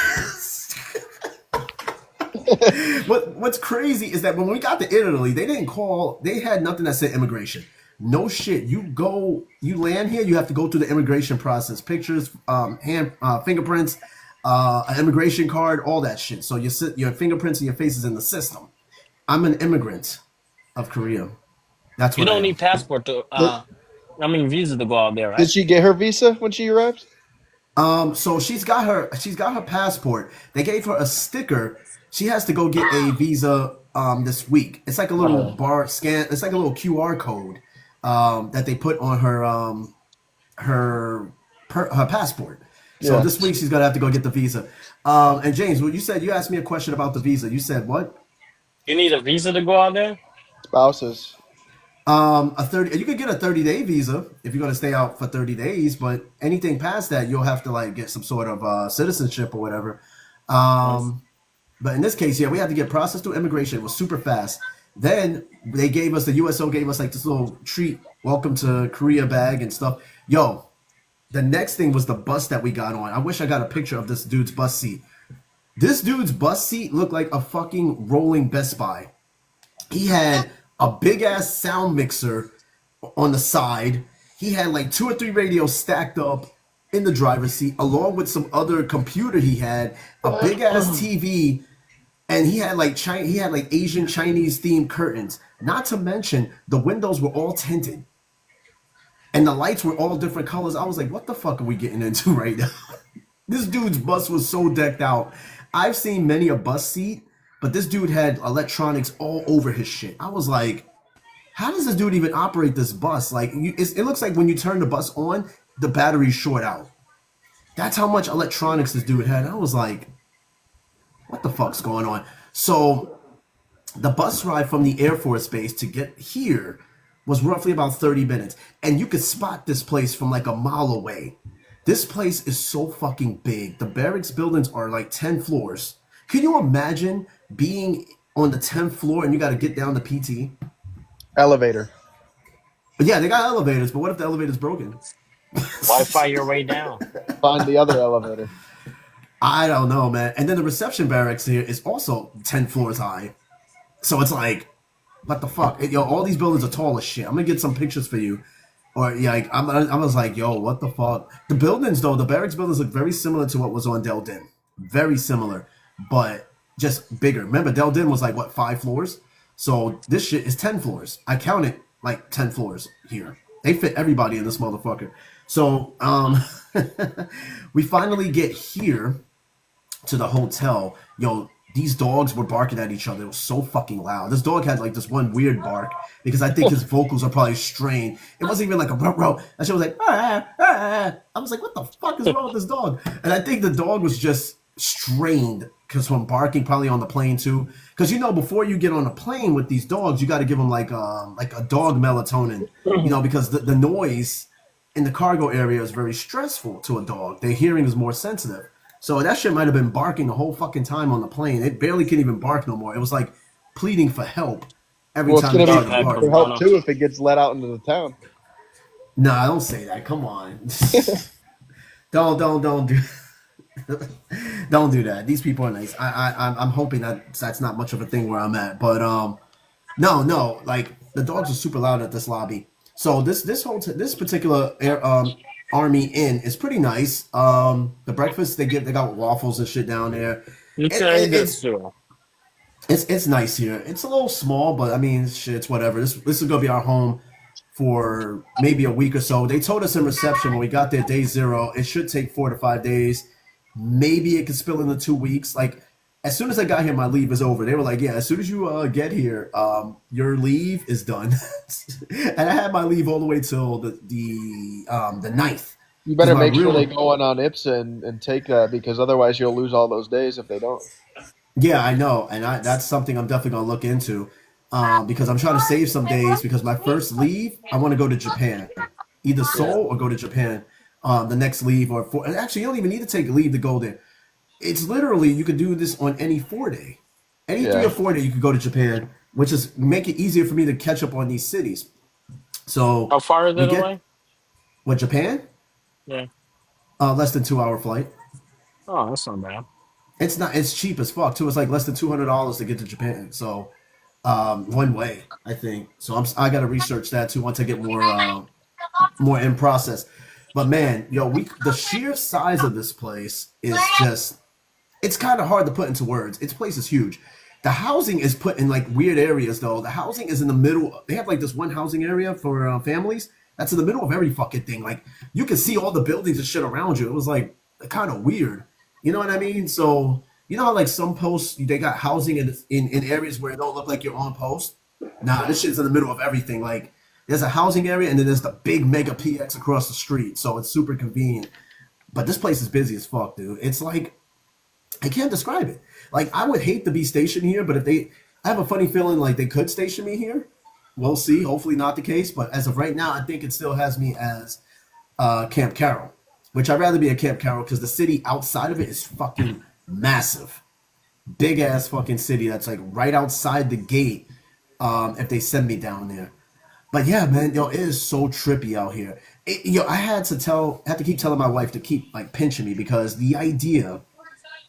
What's crazy is that when we got to Italy, they had nothing that said immigration. No shit. You land here, you have to go through the immigration process. Pictures, hand, fingerprints, an immigration card, all that shit. So your fingerprints and your face is in the system. I'm an immigrant of Korea. That's You what I don't am. need passport to The- I mean, visa to go out there, Did right? she get her visa when she arrived? So she's got her passport. They gave her a sticker. She has to go get a visa this week. It's like a little Uh, bar scan. It's like a little QR code that they put on her her passport. So Yeah, this week she's gonna have to go get the visa. And James, well, you said you asked me a question about the visa. You said what? you need a visa to go out there? spouses. A 30. You could get a 30-day visa if you're gonna stay out for 30 days, but anything past that, you'll have to like get some sort of citizenship or whatever. Yes. Um, but in this case, yeah, we had to get processed through immigration. It was super fast. Then they gave us the USO gave us like this little treat, welcome to Korea bag and stuff. Yo, the next thing was the bus that we got on. I wish I got a picture of this dude's bus seat. This dude's bus seat looked like a fucking rolling Best Buy. He had a big ass sound mixer on the side. He had like two or three radios stacked up in the driver's seat, along with some other computer he had, a big ass TV, and he had like Asian Chinese themed curtains. Not to mention the windows were all tinted. And the lights were all different colors. I was like, what the fuck are we getting into right now? This dude's bus was so decked out. I've seen many a bus seat, but this dude had electronics all over his shit. I was like, how does this dude even operate this bus? Like, it looks like when you turn the bus on, the batteries short out. That's how much electronics this dude had. I was like, what the fuck's going on? So the bus ride from the Air Force Base to get here was roughly about 30 minutes. And you could spot this place from like a mile away. This place is so fucking big. The barracks buildings are like 10 floors. Can you imagine being on the 10th floor and you got to get down to PT? Elevator. But yeah, they got elevators, but what if the elevator's broken? Wi-Fi your way down. Find the other elevator. I don't know, man. And then the reception barracks here is also 10 floors high. So it's like, what the fuck? Yo, all these buildings are tall as shit. I'm gonna get some pictures for you. Or yeah, like, I was like, yo, what the fuck? The buildings though, the barracks buildings look very similar to what was on Del Din. Very similar, but just bigger. Remember, Del Din was like what, 5 floors? So this shit is 10 floors. I counted like 10 floors here. They fit everybody in this motherfucker. So we finally get here to the hotel. Yo, these dogs were barking at each other. It was so fucking loud. This dog had like this one weird bark because I think his vocals are probably strained. It wasn't even like a bro. That shit was like, ah, ah. I was like, what the fuck is wrong with this dog? And I think the dog was just strained because from barking probably on the plane too. Because you know, before you get on a plane with these dogs, you got to give them like a dog melatonin. You know, because the noise in the cargo area is very stressful to a dog. Their hearing is more sensitive. So that shit might have been barking the whole fucking time on the plane. It barely can even bark no more. It was like pleading for help every Well, it's time gonna the be dog Back barked. for from help Ghana. too if it gets let out into the town. Nah, don't say that. Come on. don't do don't do that. These people are nice. I'm hoping that that's not much of a thing where I'm at. But no, like the dogs are super loud at this lobby. So this particular Army Inn is pretty nice. The breakfast they got waffles and shit down there. You It, say it, this it's too. it's nice here. It's a little small, but I mean, shit, it's whatever. This is gonna be our home for maybe a week or so. They told us in reception when we got there day 0, it should take 4 to 5 days. Maybe it could spill into 2 weeks. Like as soon as I got here, my leave is over. They were like, yeah, as soon as you get here, your leave is done. And I had my leave all the way till the 9th. You 'Cause better my make sure real they go on IPSA and take that because otherwise you'll lose all those days if they don't. Yeah, I know, and that's something I'm definitely gonna look into because I'm trying to save some days because my first leave I want to go to Japan, either Yeah. Seoul or go to Japan. The next leave and actually you don't even need to take leave to go there. It's literally you could do this on any 4 day, any three Yeah. or 4 day you could go to Japan, which is make it easier for me to catch up on these cities. So How far is we it get away? what Japan? Yeah. Less than 2 hour flight. Oh, that's not bad. It's not. It's cheap as fuck too. It's like less than $200 to get to Japan. So one way, I think. So I got to research that too once I get more in process. But man, yo, the sheer size of this place is just it's kind of hard to put into words. Its place is huge. The housing is put in like weird areas though. The housing is in the middle. They have like this one housing area for families. That's in the middle of every fucking thing. Like you can see all the buildings and shit around you. It was like kind of weird. You know what I mean? So you know how like some posts they got housing in areas where it don't look like you're on post. Nah, this shit's in the middle of everything. Like there's a housing area and then there's the big mega PX across the street. So it's super convenient. But this place is busy as fuck, dude. It's like I can't describe it. Like I would hate to be stationed here, but if they, I have a funny feeling like they could station me here. We'll see. Hopefully not the case, but as of right now, I think it still has me as Camp Carroll, which I'd rather be at Camp Carroll because the city outside of it is fucking massive, big ass fucking city that's like right outside the gate. If they send me down there, but yeah, man, yo, it is so trippy out here. Yo, I had to keep telling my wife to keep like pinching me because the idea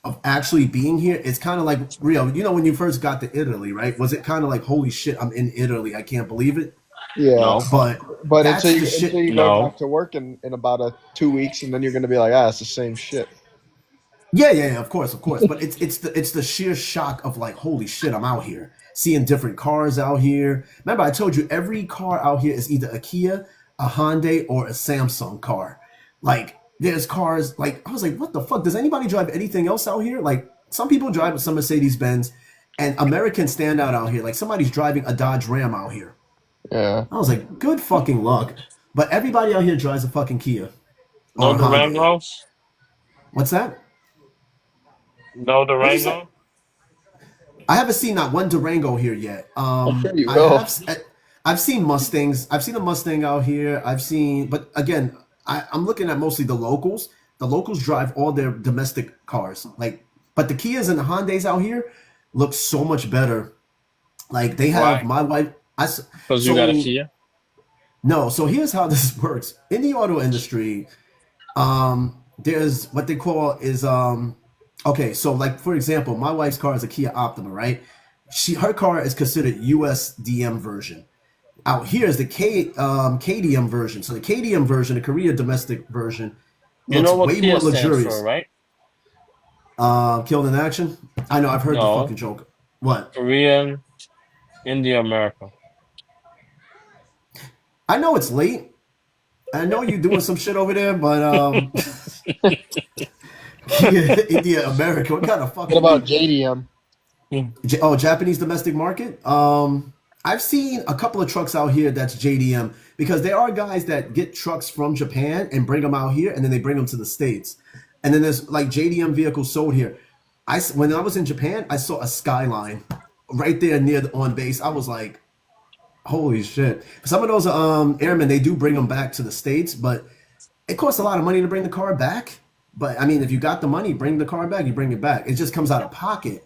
of actually being here, it's kind of like real. You know, when you first got to Italy, right? Was it kind of like, holy shit, I'm in Italy. I can't believe it. Yeah, No, But but that's the until shit. you go back no. to work in about 2 weeks, and then you're gonna be like, it's the same shit. Yeah, yeah, yeah, of course. But it's the sheer shock of like, holy shit, I'm out here. Seeing different cars out here. Remember, I told you every car out here is either a Kia, a Hyundai, or a Samsung car. Like, there's cars, like, I was like, what the fuck? Does anybody drive anything else out here? Like, some people drive some Mercedes Benz, and Americans stand out here. Like, somebody's driving a Dodge Ram out here. Yeah. I was like, good fucking luck. But everybody out here drives a fucking Kia No or a Hyundai. Durangos? What's that? No What'd you say? Durango? I haven't seen not one Durango here yet. I'm sure you I will. have. I've seen Mustangs. I've seen a Mustang out here. I've seen, but again, I'm looking at mostly the locals. The locals drive all their domestic cars. Like, but the Kias and the Hyundais out here look so much better. Like they have Why? my wife. Because you got a So Kia? no. So here's how this works in the auto industry. There's what they call is okay, so like for example, my wife's car is a Kia Optima, right? Her car is considered USDM version. Out here is the KDM version. So the KDM version, the Korea domestic version, You looks know what way more Kia stands for, luxurious. right? Killed in action. I know, I've heard the fucking No. joke. What? Korean, India, America. I know it's late. I know you're doing some shit over there, but Kia, India, America. What kind of What fucking about meat? JDM? Japanese domestic market. I've seen a couple of trucks out here that's JDM because there are guys that get trucks from Japan and bring them out here, and then they bring them to the states. And then there's like JDM vehicles sold here. When I was in Japan, I saw a Skyline right there near on base. I was like, holy shit! Some of those airmen they do bring them back to the states, but it costs a lot of money to bring the car back. But I mean, if you got the money, bring the car back. You bring it back. It just comes out of pocket.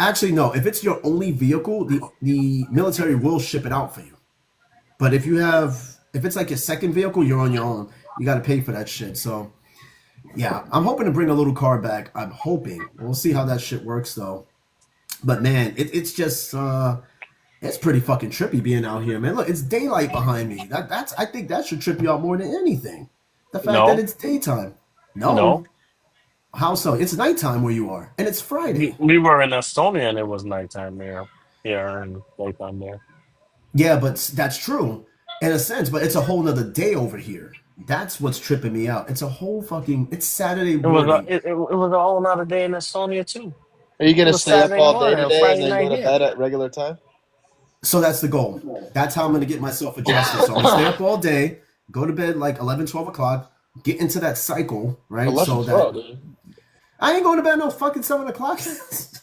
Actually, no. If it's your only vehicle, the military will ship it out for you. But if it's like your second vehicle, you're on your own. You got to pay for that shit. So yeah, I'm hoping to bring a little car back. I'm hoping. We'll see how that shit works though. But man, it's just it's pretty fucking trippy being out here, man. Look, it's daylight behind me. That's I think that should trip you out more than anything. The fact that No, it's daytime. No, no. how so? It's nighttime where you are, and it's We, Friday. we were in Estonia and it was nighttime there. Here and daytime there. Yeah, but that's true in a sense, but it's a whole nother day over here. That's what's tripping me out. It's a whole fucking. It's Saturday It was morning. it was all another day in Estonia too. Are you It gonna was stay up Saturday all day morning, and today and Friday then go night to here. bed at regular time? So that's the goal. That's how I'm going to get myself adjusted. So I'm going to stay up all day, go to bed like 11, 12 o'clock, get into that cycle, right? 11, So that 12, dude. I ain't going to bed no fucking 7 o'clock.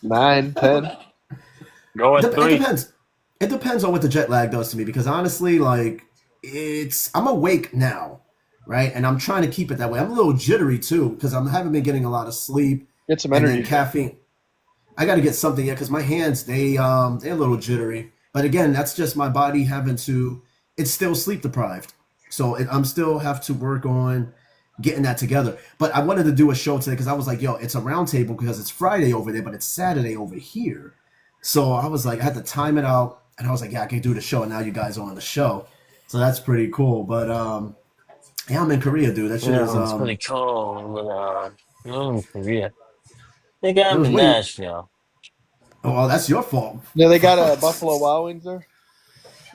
9, 10. Go at It 3. depends. It depends on what the jet lag does to me because honestly, like, I'm awake now, right? And I'm trying to keep it that way. I'm a little jittery too because I haven't been getting a lot of sleep Get some and then energy drink. caffeine. I got to get something yet because my hands they're a little jittery. But again, that's just my body having to. It's still sleep deprived, so I'm still have to work on getting that together. But I wanted to do a show today because I was like, yo, it's a roundtable because it's Friday over there, but it's Saturday over here. So I was like, I had to time it out, and I was like, yeah, I can do the show. And now you guys are on the show, so that's pretty cool. But yeah, I'm in Korea, dude. That shit is Yeah, it's pretty cold. But, I'm in Korea. Think it I'm was in way. Nashville. Oh, well, that's your fault. Yeah, they got a Buffalo Wild Wings there.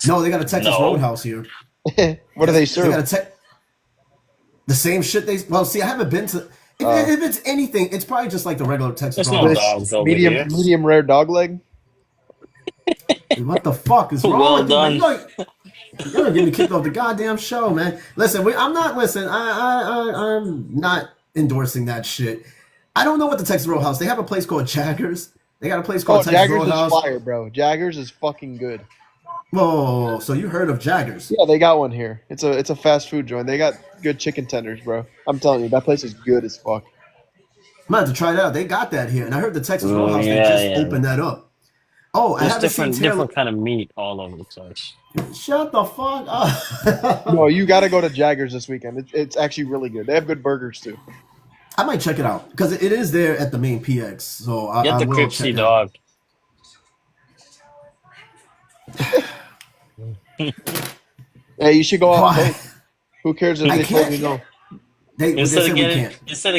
No, they got a Texas No, Roadhouse here. What do they They serve? got the same shit they. Well, see, I haven't been to. If it's anything, it's probably just like the regular Texas There's no Roadhouse. dogs over Medium here. medium rare dog leg. What the fuck is wrong Well with you, man? done. You're gonna get me kicked off the goddamn show, man. Listen, I'm not. Listen, I'm not endorsing that shit. I don't know what the Texas Roadhouse. They have a place called Jaggers. They got a place Oh, called Texas Jaggers is Roadhouse. fire, bro. Jaggers is fucking good. Whoa, so you heard of Jaggers? Yeah, they got one here. It's a fast food joint. They got good chicken tenders, bro. I'm telling you, that place is good as fuck. I'm about to try that out. They got that here, and I heard the Texas Roadhouse. They Yeah, just yeah. opened that up. Oh, I There's haven't seen Taylor. different kind of meat all over the place. Shut the fuck up. No, you got to go to Jaggers this weekend. It's actually really good. They have good burgers too. I might check it out because it is there at the main PX. So Get I the will Cripsy check it out. dog. Hey, you should go out. Why? Both. Who cares if I they told can't. you no? They Instead said of we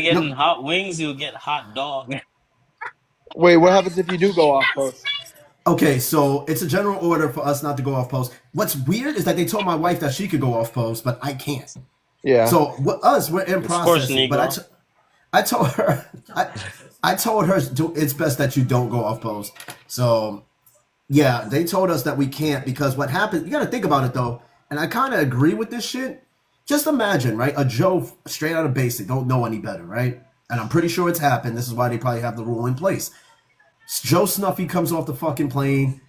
getting can't. No. hot wings, you'll get hot dog. Wait, what happens if you do go off post? Okay, so it's a general order for us not to go off post. What's weird is that they told my wife that she could go off post, but I can't. Yeah. So we're in Of course, processing. But Negro. I told her, I told her it's best that you don't go off post. So yeah, they told us that we can't because what happened. You got to think about it though, and I kind of agree with this shit. Just imagine, right? A Joe straight out of basic, don't know any better, right? And I'm pretty sure it's happened. This is why they probably have the rule in place. Joe Snuffy comes off the fucking plane.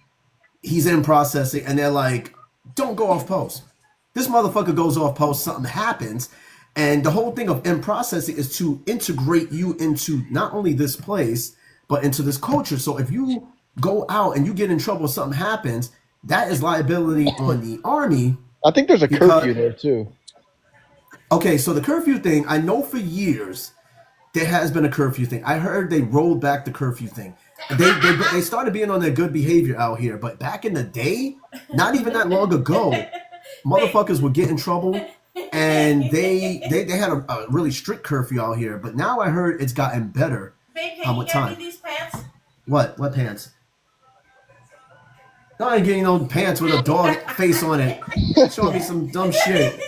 He's in processing, and they're like, don't go off post. This motherfucker goes off post, something happens. And the whole thing of in processing is to integrate you into not only this place, but into this culture. So if you go out and you get in trouble, something happens, that is liability on the Army. I think there's a Because- curfew there too. Okay, so the curfew thing, I know for years there has been a curfew thing. I heard they rolled back the curfew thing. They started being on their good behavior out here, but back in the day, not even that long ago, motherfuckers would get in trouble, and they had a really strict curfew out here. But now I heard it's gotten better. Babe, How can you much get time? me these pants? What pants? No, I ain't getting no pants with a dog face on it. Showing me some dumb shit.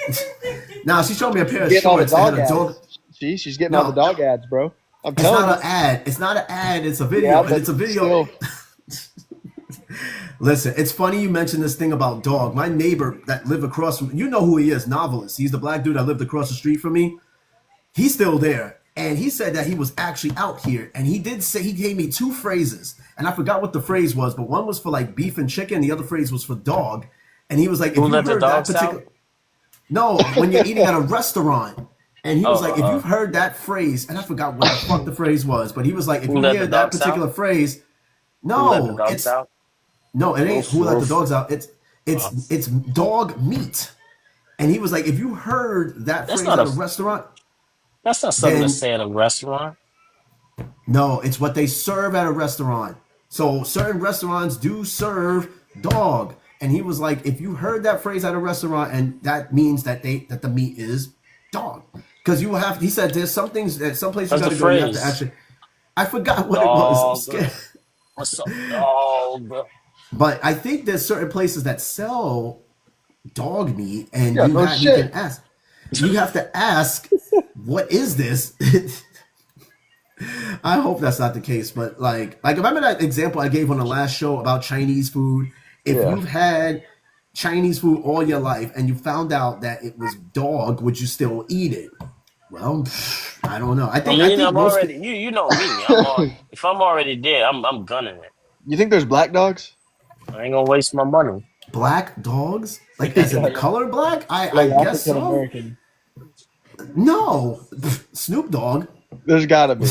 Nah, she showed me a pair of Getting all the shorts that had dog a dog. ads. She's getting No. all the dog ads, bro. I'm It's telling not you. an ad. It's not an ad. It's a video. Yeah, and but it's a video. still. Listen, it's funny you mentioned this thing about dog. My neighbor that lived across from you know who he is, Novelist. He's the black dude that lived across the street from me. He's still there. And he said that he was actually out here. And he did say he gave me two phrases. And I forgot what the phrase was, but one was for like beef and chicken, the other phrase was for dog. And he was like, if Who you let the heard that dogs particular out? No, when you're eating at a restaurant. And he was Oh, like, if you've heard that phrase, and I forgot what the fuck the phrase was, but he was like, if Who you let hear the that dogs particular out? phrase, Who let the no, dogs it's out? no, it ain't Woof, who let the woof. dogs out. It's dog meat. And he was like, if you heard that That's phrase not at a- a restaurant, That's not something Then- to say at a restaurant. no, it's what they serve at a restaurant. So certain restaurants do serve dog. And he was like, if you heard that phrase at a restaurant, and that means that the meat is dog. Because you will have, he said, there's some things that some places you That's got to the go. You have to phrase. actually. I forgot what it was. I'm Dog. scared. What's up, dog? But I think there's certain places that sell dog meat, and Yeah, no you shit. can ask. You have to ask, what is this? I hope that's not the case, but like remember that example I gave on the last show about Chinese food? If Yeah. you've had Chinese food all your life and you found out that it was dog, would you still eat it? Well, I don't know. I I think mean, I'm most already. You know me. If I'm already dead, I'm gunning it. You think there's black dogs? I ain't gonna waste my money. black dogs, like as in the color black. I Like guess African so. American? No, Snoop Dogg. There's gotta be.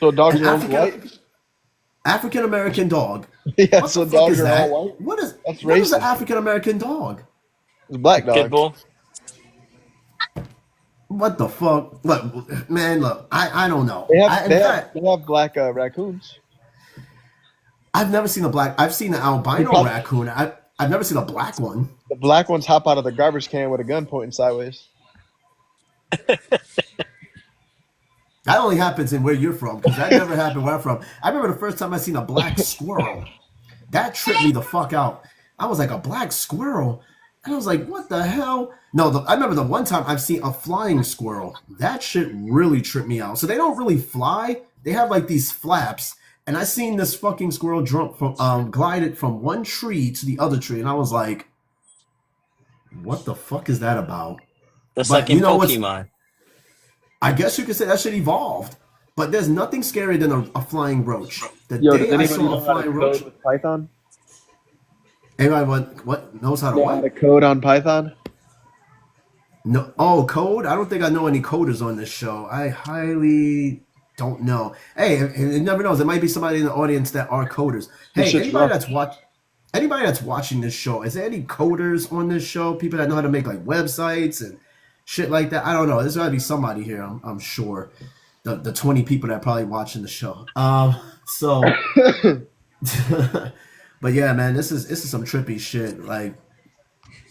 So dogs An are all white? African American dog. Yeah, What so the fuck dogs is are that? all white? What is That's what is an racist. African American dog? It's black dog. Pitbull. What the fuck? Look, man, look, I don't know. They I, have, in they fact, have, they have black raccoons. I've never seen a black. I've seen an albino probably- raccoon. I've never seen a black one. The black ones hop out of the garbage can with a gun pointing sideways. That only happens in where you're from, because that never happened where I'm from. I remember the first time I seen a black squirrel. That tripped me the fuck out. I was like, a black squirrel? And I was like, what the hell? No, I remember the one time I've seen a flying squirrel. That shit really tripped me out. So they don't really fly. They have like these flaps. And I seen this fucking squirrel glided from one tree to the other tree. And I was like, what the fuck is that about? That's But like you in know what's... Pokemon. I guess you could say that shit evolved. But there's nothing scarier than a flying roach. The Yo, does day I anybody saw know a how to flying roach... code with Python? Anybody what knows how to Know how to what? code on Python? No, oh, code? I don't think I know any coders on this show. I highly don't know. Hey, it never knows. There might be somebody in the audience that are coders. This Hey, shit's rough. anybody that's watching this show, is there any coders on this show? People that know how to make like websites and shit like that? I don't know. There's gotta be somebody here, I'm sure. The 20 people that are probably watching the show. So but yeah, man, this is some trippy shit. Like,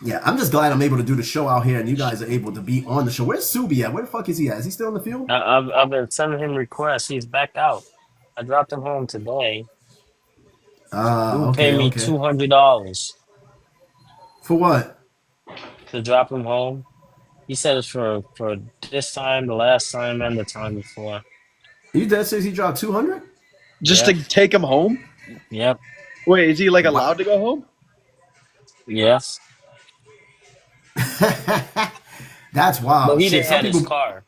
yeah, I'm just glad I'm able to do the show out here and you guys are able to be on the show. Where's Subi at? Where the fuck is he at? Is he still in the field? I've been sending him requests. He's back out. I dropped him home today. Dude paid me Okay. $200 For what? to drop him home. He said it's for this time, the last time, and the time before. You dead serious? He dropped 200? Just Yep. to take him home? Yep. Wait, is he like Wow. allowed to go home? Yes. That's wild. But he Shit, just some had people... his car.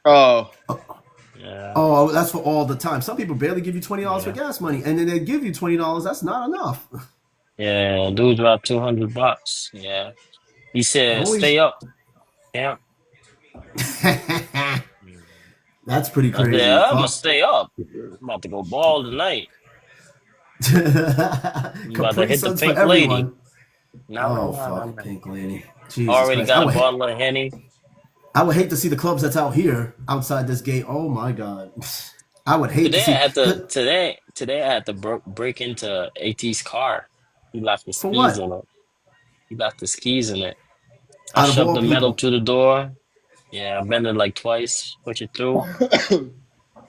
Oh. Yeah. Oh, that's for all the time. Some people barely give you $20 for Yeah. gas money, and then they give you $20. That's not enough. Yeah. Dude dropped $200. Yeah. He said, Holy "Stay up." Yeah. That's pretty I said, crazy. "I'm gonna stay up. I'm about to go ball tonight. I'm about to Capri hit the Suns for pink lady." everyone. No, Oh, fuck, no. Pink Lady. Jesus Already Christ. got a bottle of Henny. I would hate to see the clubs that's out here, outside this gate. Oh, my God. I would hate to Today see... I had to today I had to break into AT's car. He left the For skis what? in it. He left the skis in it. I Out of shoved all the metal people. to the door. Yeah, I bent it like twice, push it through,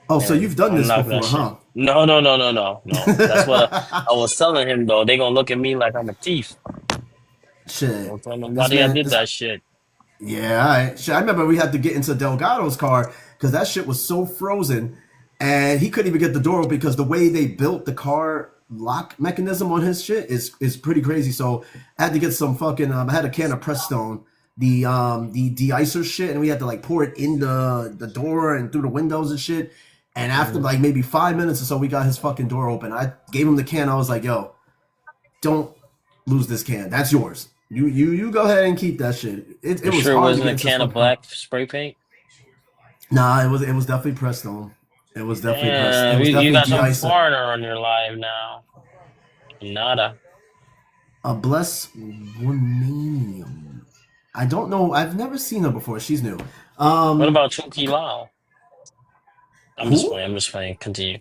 Oh, so and you've done this unlock that before, shit. huh? No. That's what I was telling him though. They gonna look at me like I'm a thief. Shit. Don't tell This nobody I man... did that shit. Yeah, shit, I remember we had to get into Delgado's car because that shit was so frozen, and he couldn't even get the door open because the way they built the car lock mechanism on his shit is pretty crazy. So I had to get some fucking... I had a can of Prestone, the de-icer shit, and we had to like pour it in the door and through the windows and shit. And after like maybe 5 minutes or so, we got his fucking door open. I gave him the can. I was like, "Yo, don't lose this can. That's yours. You go ahead and keep that shit." It You was sure it hard to wasn't get a into can of fucking car. black spray paint? Nah, it was definitely Prestone. It was definitely pressed. It Yeah, was you definitely got some de-icer. foreigner on your live now. Nada. A Bless Womanium. I don't know. I've never seen her before. She's new. What about Chucky Lau? I'm just Who? playing. I'm just playing. Continue.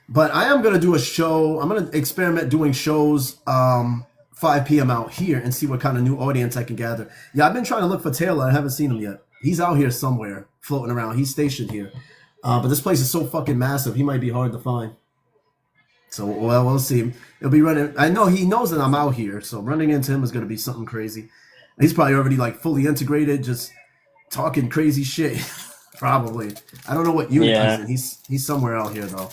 But I am gonna do a show. I'm gonna experiment doing shows 5 p.m. out here and see what kind of new audience I can gather. Yeah, I've been trying to look for Taylor. I haven't seen him yet. He's out here somewhere, floating around. He's stationed here. But this place is so fucking massive. He might be hard to find. So, well, we'll see. It'll be running. I know he knows that I'm out here, so running into him is gonna be something crazy. He's probably already like fully integrated, just talking crazy shit. Probably. I don't know what unit Yeah. he's in. He's somewhere out here though.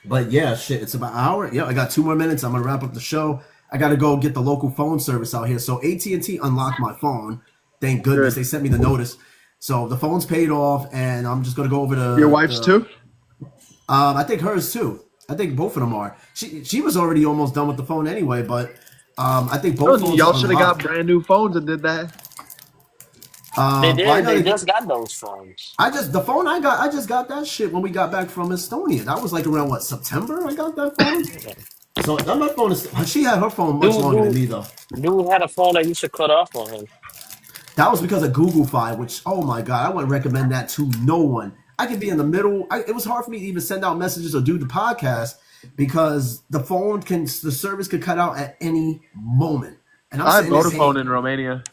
But yeah, shit. It's about an hour. Yeah, I got 2 more minutes. I'm gonna wrap up the show. I gotta go get the local phone service out here. So AT&T unlocked my phone. Thank goodness. Good. They sent me the notice. So the phone's paid off, and I'm just gonna go over to Your wife's too? I think hers too. I think both of them are. She was already almost done with the phone anyway, but I think both phones Y'all are should have got unlocked. brand new phones and did that. They did. Well, I know They just got those phones. I just got that shit when we got back from Estonia. That was like around what, September? I got that phone. So that my phone is. She had her phone much longer than me though. Dude had a phone that used to cut off on him. That was because of Google Fi, which oh my god, I wouldn't recommend that to no one. I could be in the middle. It was hard for me to even send out messages or do the podcast because the service could cut out at any moment. And I had sitting there Vodafone saying, in Romania.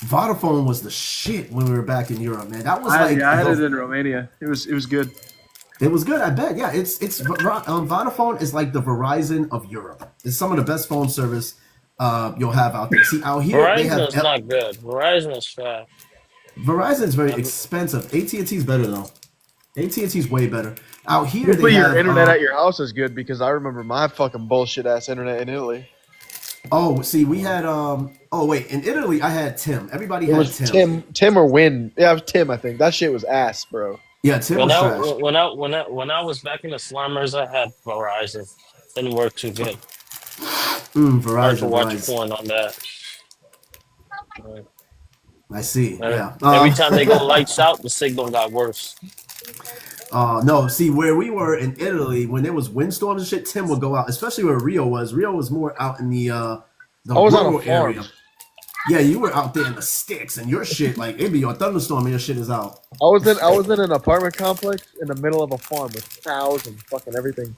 Vodafone was the shit when we were back in Europe, man. That was I like had it in Romania. It was good. it was good, I bet. Yeah, it's Vodafone is like the Verizon of Europe. It's some of the best phone service you'll have out there. See, out here they have Verizon is not good. Verizon is fast. Verizon is very Um, expensive. AT&T is better though. AT&T is way better. Out here they Hopefully your have internet at your house is good because I remember my fucking bullshit ass internet in Italy. oh, see, we had oh wait, in Italy I had Tim. Everybody It had was Tim. Tim or Win. Yeah, it was Tim. I think that shit was ass, bro. Yeah, Tim was trash. when I was back in the slummers, I had Verizon. Didn't work too good. Hard to Verizon, watch Verizon. porn on that. I see. Yeah. Every time they go lights out, the signal got worse. No, see where we were in Italy when there was windstorms and shit, Tim would go out, especially where Rio was. Rio was more out in the I was on a rural farm. area. Yeah, you were out there in the sticks and your shit like it'd be a thunderstorm and your shit is out. I was in an apartment complex in the middle of a farm with cows and fucking everything.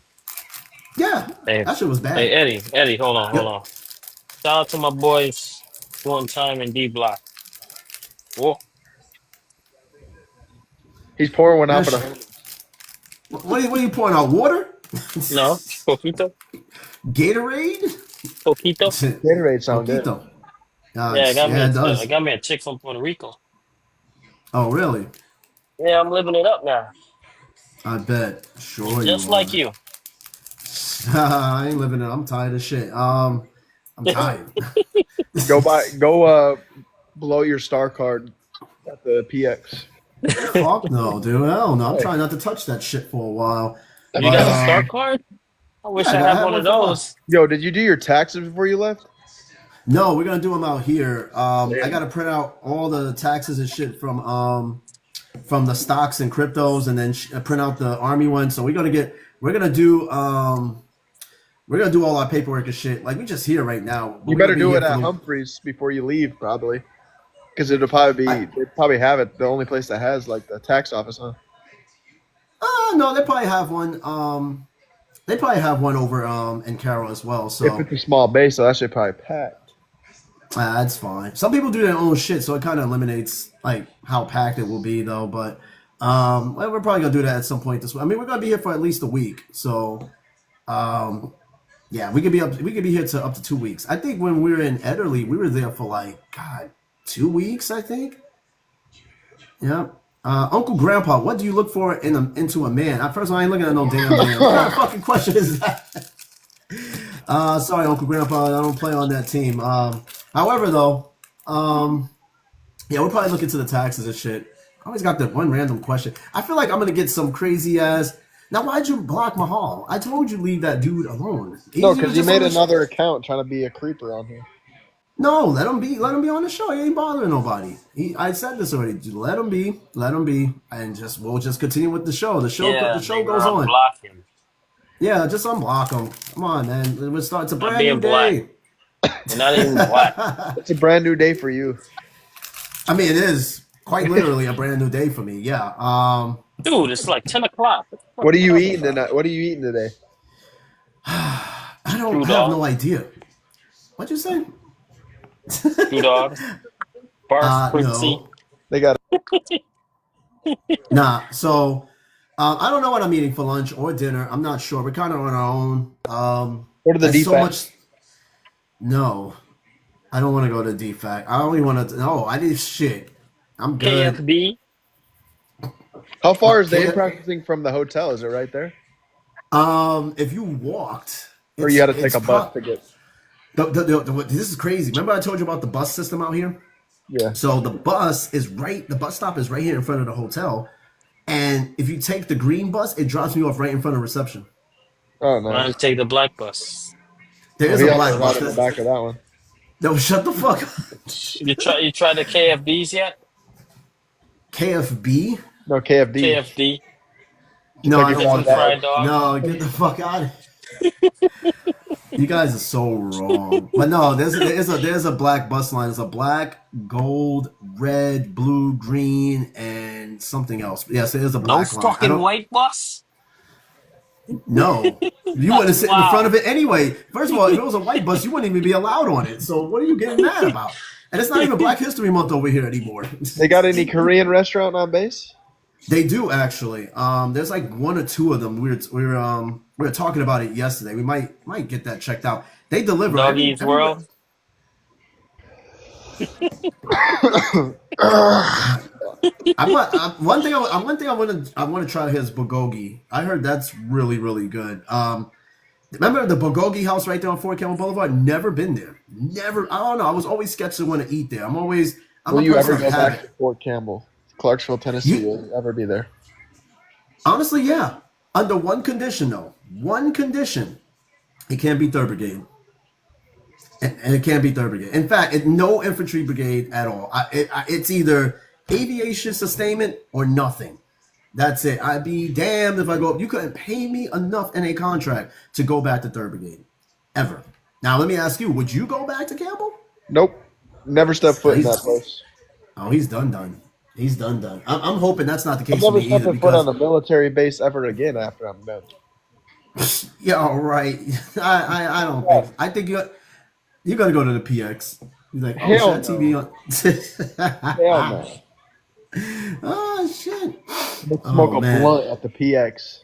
Yeah, Hey, that shit was bad. hey, Eddie, hold on, Yep. hold on. Shout out to my boys, one time in D Block. Whoa, He's pouring one out That for the shit- homies. what are you pouring out? Water? no, poquito, Gatorade? poquito. Gatorade sound good. Poquito. Yeah, I got me. it does. I got me a chick from Puerto Rico. Oh, really? Yeah, I'm living it up now, I bet. Sure just you like are. you. I ain't living it. I'm tired of shit. I'm tired. Go blow your star card at the PX. Fuck no, dude. Hell no. I'm trying not to touch that shit for a while. You But, got a star card? I wish yeah, I I had have one one of for a while. those. Yo, did you do your taxes before you left? No, we're gonna do them out here. Yeah. I gotta print out all the taxes and shit from the stocks and cryptos, and then print out the army one. So we're gonna do all our paperwork and shit. Like we just here right now. You better do it at Humphreys before you leave, probably, because it'll probably be they probably have it. The only place that has like the tax office, huh? No, they probably have one. They probably have one over in Carroll as well. So If it's a small base, so that should probably packed. that's fine. Some people do their own shit, so it kind of eliminates like how packed it will be, though. But well, we're probably gonna do that at some point this week. I mean, we're gonna be here for at least a week, so yeah, we could be here to up to 2 weeks. I think when we were in Ederly, we were there for like 2 weeks. I think. Yeah. Uncle Grandpa, what do you look for into a man? First of all, I ain't looking at no damn man. What kind of fucking question is that? Sorry, Uncle Grandpa, I don't play on that team. However, though, yeah, we'll probably look into the taxes and shit. I always got that one random question. I feel like I'm gonna get some crazy ass. Now, why'd you block Mahal? I told you leave that dude alone. No, because he made another account trying to be a creeper on here. No, let him be on the show. He ain't bothering nobody. I said this already. Let him be, and we'll just continue with the show. The show goes on. Block him. Yeah, just unblock him. Come on, man. It's a brand being new day. You're not even black. It's a brand new day for you. I mean, it is quite literally a brand new day for me. Yeah. Dude, it's like 10 o'clock. What are you eating tonight? What are you eating today? I have no idea. What'd you say? Two dogs. Barf, no. They got Nah. So, I don't know what I'm eating for lunch or dinner. I'm not sure. We're kind of on our own. Go to the there's DFAC. No, I don't want to go to DFAC. I only want to. No, I need shit. I'm good. KFB. How far is day practicing from the hotel? Is it right there? If you walked, Or you had to take a bus to get. This is crazy. Remember I told you about the bus system out here? Yeah. So the bus stop is right here in front of the hotel. And if you take the green bus, it drops me off right in front of reception. Oh no. I'm gonna take the black bus. There is a black bus. In the back of that one. No, shut the fuck up. You tried the KFBs yet? KFB? No, KFD. KFD. No, I Kentucky don't want Fried that. Dog. No, get the fuck out of here. You guys are so wrong. But no, there's a black bus line. It's a black, gold, red, blue, green, and something else. Yes, it is a No black line. fucking white bus. No. You wouldn't sit in the front of it anyway. First of all, if it was a white bus, you wouldn't even be allowed on it. So what are you getting mad about? And it's not even Black History Month over here anymore. They got any Korean restaurant on base? They do actually. There's like one or two of them. We were talking about it yesterday. We might get that checked out. They deliver. Doggy's World. One thing I want to try here is bulgogi. I heard that's really really good. Remember the bulgogi house right there on Fort Campbell Boulevard? Never been there. Never. I don't know. I was always sketched to want to eat there. I'm Will a you person ever of go back to habit. Fort Campbell, Clarksville, Tennessee? Will you ever be there? Honestly, yeah. Under one condition though. One condition. It can't be third brigade. And it can't be third brigade. In fact, no infantry brigade at all. It's either aviation sustainment or nothing. That's it. I'd be damned if I go. You couldn't pay me enough in a contract to go back to third brigade, ever. Now let me ask you: would you go back to Campbell? Nope. Never step Oh, foot in that place. he's done, done. He's done, done. I'm hoping that's not the I'm case for never me either, stepping foot on because a military base ever again after I'm done. yeah, all right. I don't Yeah. think. I think you're gonna go to the PX. He's like, oh Hell shit, TV no. Hell on. no. Oh shit. Let's smoke Oh a man. blunt at the PX.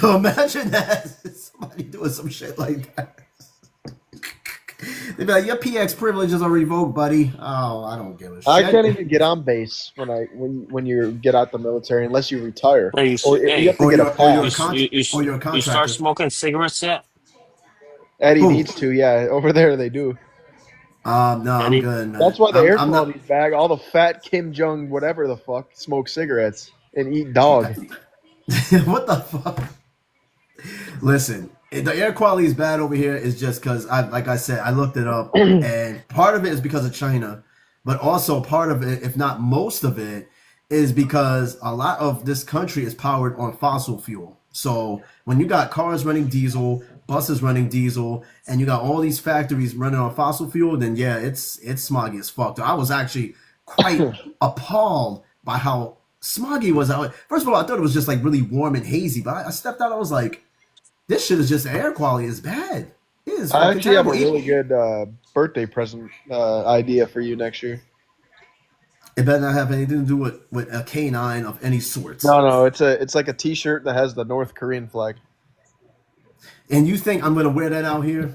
Imagine that somebody doing some shit like that. They'd be like, your PX privilege is already revoked, buddy. Oh, I don't give a shit. I can't even get on base when you get out the military unless you retire, Hey, or you have to Or get a you, pass. you're a you start contractor. smoking cigarettes yet? Eddie Who? needs to, yeah. Over there they do. No, I'm Eddie? good, man. That's why the air I'm not. quality's bad. All the fat Kim Jong whatever the fuck smoke cigarettes and eat dog. What the fuck? Listen, the air quality is bad over here. Is just because like I said, I looked it up, and part of it is because of China, but also part of it, if not most of it, is because a lot of this country is powered on fossil fuel. So when you got cars running diesel, buses running diesel, and you got all these factories running on fossil fuel, then yeah, it's smoggy as fuck. I was actually quite appalled by how smoggy was out. First of all, I thought it was just like really warm and hazy, but I stepped out. I was like, this shit is just air quality is bad. It is I fucking actually have a terrible. really good birthday present idea for you next year. It better not have anything to do with a canine of any sort. No, it's like a T-shirt that has the North Korean flag. And you think I'm gonna wear that out here?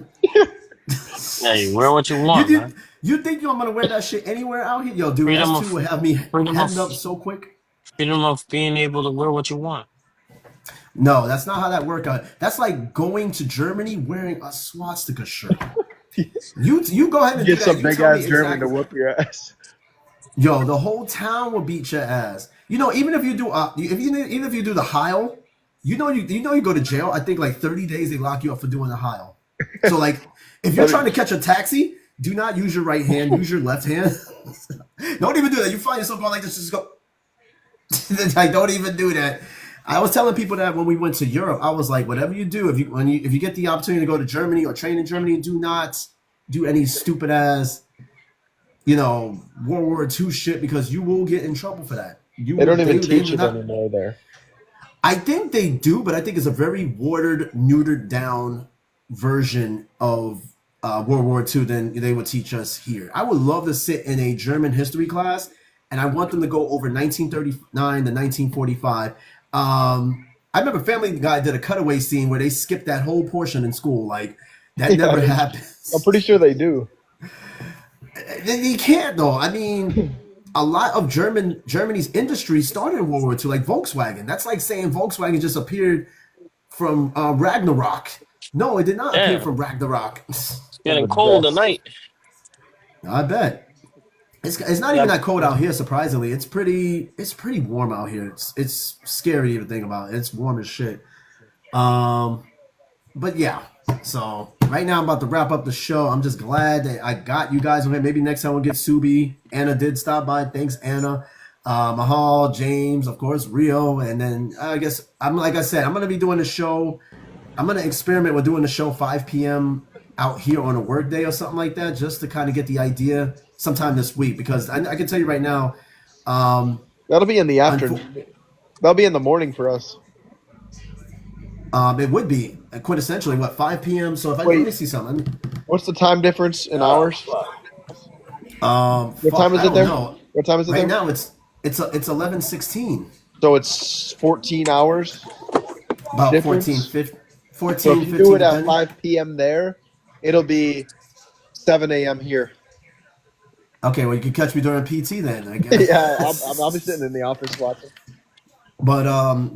Hey, wear what you You want, did, man. you think I'm gonna wear that shit anywhere out here? Yo, dude, Freedom S2 of would have me freedom of heading up so quick. freedom of being able to wear what you want. No, that's not how that works out. That's like going to Germany wearing a swastika shirt. You go ahead and do Get that. some You big tell me ass German exactly. to whoop your ass. Yo, the whole town will beat your ass. You know, even if you do, even if you do the Heil, you go to jail. I think like 30 days they lock you up for doing the Heil. So like, if you're trying to catch a taxi, do not use your right hand. Use your left hand. Don't even do that. You find yourself going like this, just go. Like, don't even do that. I was telling people that when we went to Europe, I was like, whatever you do, if you get the opportunity to go to Germany or train in Germany, do not do any stupid ass, World War II shit, because you will get in trouble for that. You They will. don't even They teach do it not. anymore there. I think they do, but I think it's a very watered, neutered down version of World War II than they would teach us here. I would love to sit in a German history class, and I want them to go over 1939 to 1945. I remember Family Guy did a cutaway scene where they skipped that whole portion in school. Like, that never Yeah, I'm happens. pretty sure they do. They can't though. I mean, a lot of Germany's industry started in World War II, like Volkswagen. That's like saying Volkswagen just appeared from Ragnarok. No, it did not appear Damn, from Ragnarok. it's From getting the cold dust. tonight. I bet it's not even Yeah, that cold out here. Surprisingly, it's pretty warm out here. It's scary to even think about. It's warm as shit. Um, but yeah. So right now I'm about to wrap up the show. I'm just glad that I got you guys on here. Maybe next time we'll get Subi. Anna did stop by. Thanks, Anna. Mahal, James, of course, Rio, and then I guess like I said, I'm gonna be doing the show. I'm gonna experiment with doing the show 5 p.m. out here on a work day or something like that, just to kind of get the idea sometime this week. Because I can tell you right now, um, That'll be in the unfo- afternoon. That'll be in the morning for us. it would be quintessentially what 5 p.m. So if let Wait, me see something. what's the time difference in hours? What Fuck, time is I it don't there? know. What time is it Right there? now it's 11:16. So it's 14 hours About 14, difference. 15, So if 14, you do 15 it at depending. 5 p.m. there, it'll be 7 a.m. here. Okay, well you can catch me during PT then, I guess. Yeah, I'll be sitting in the office watching. But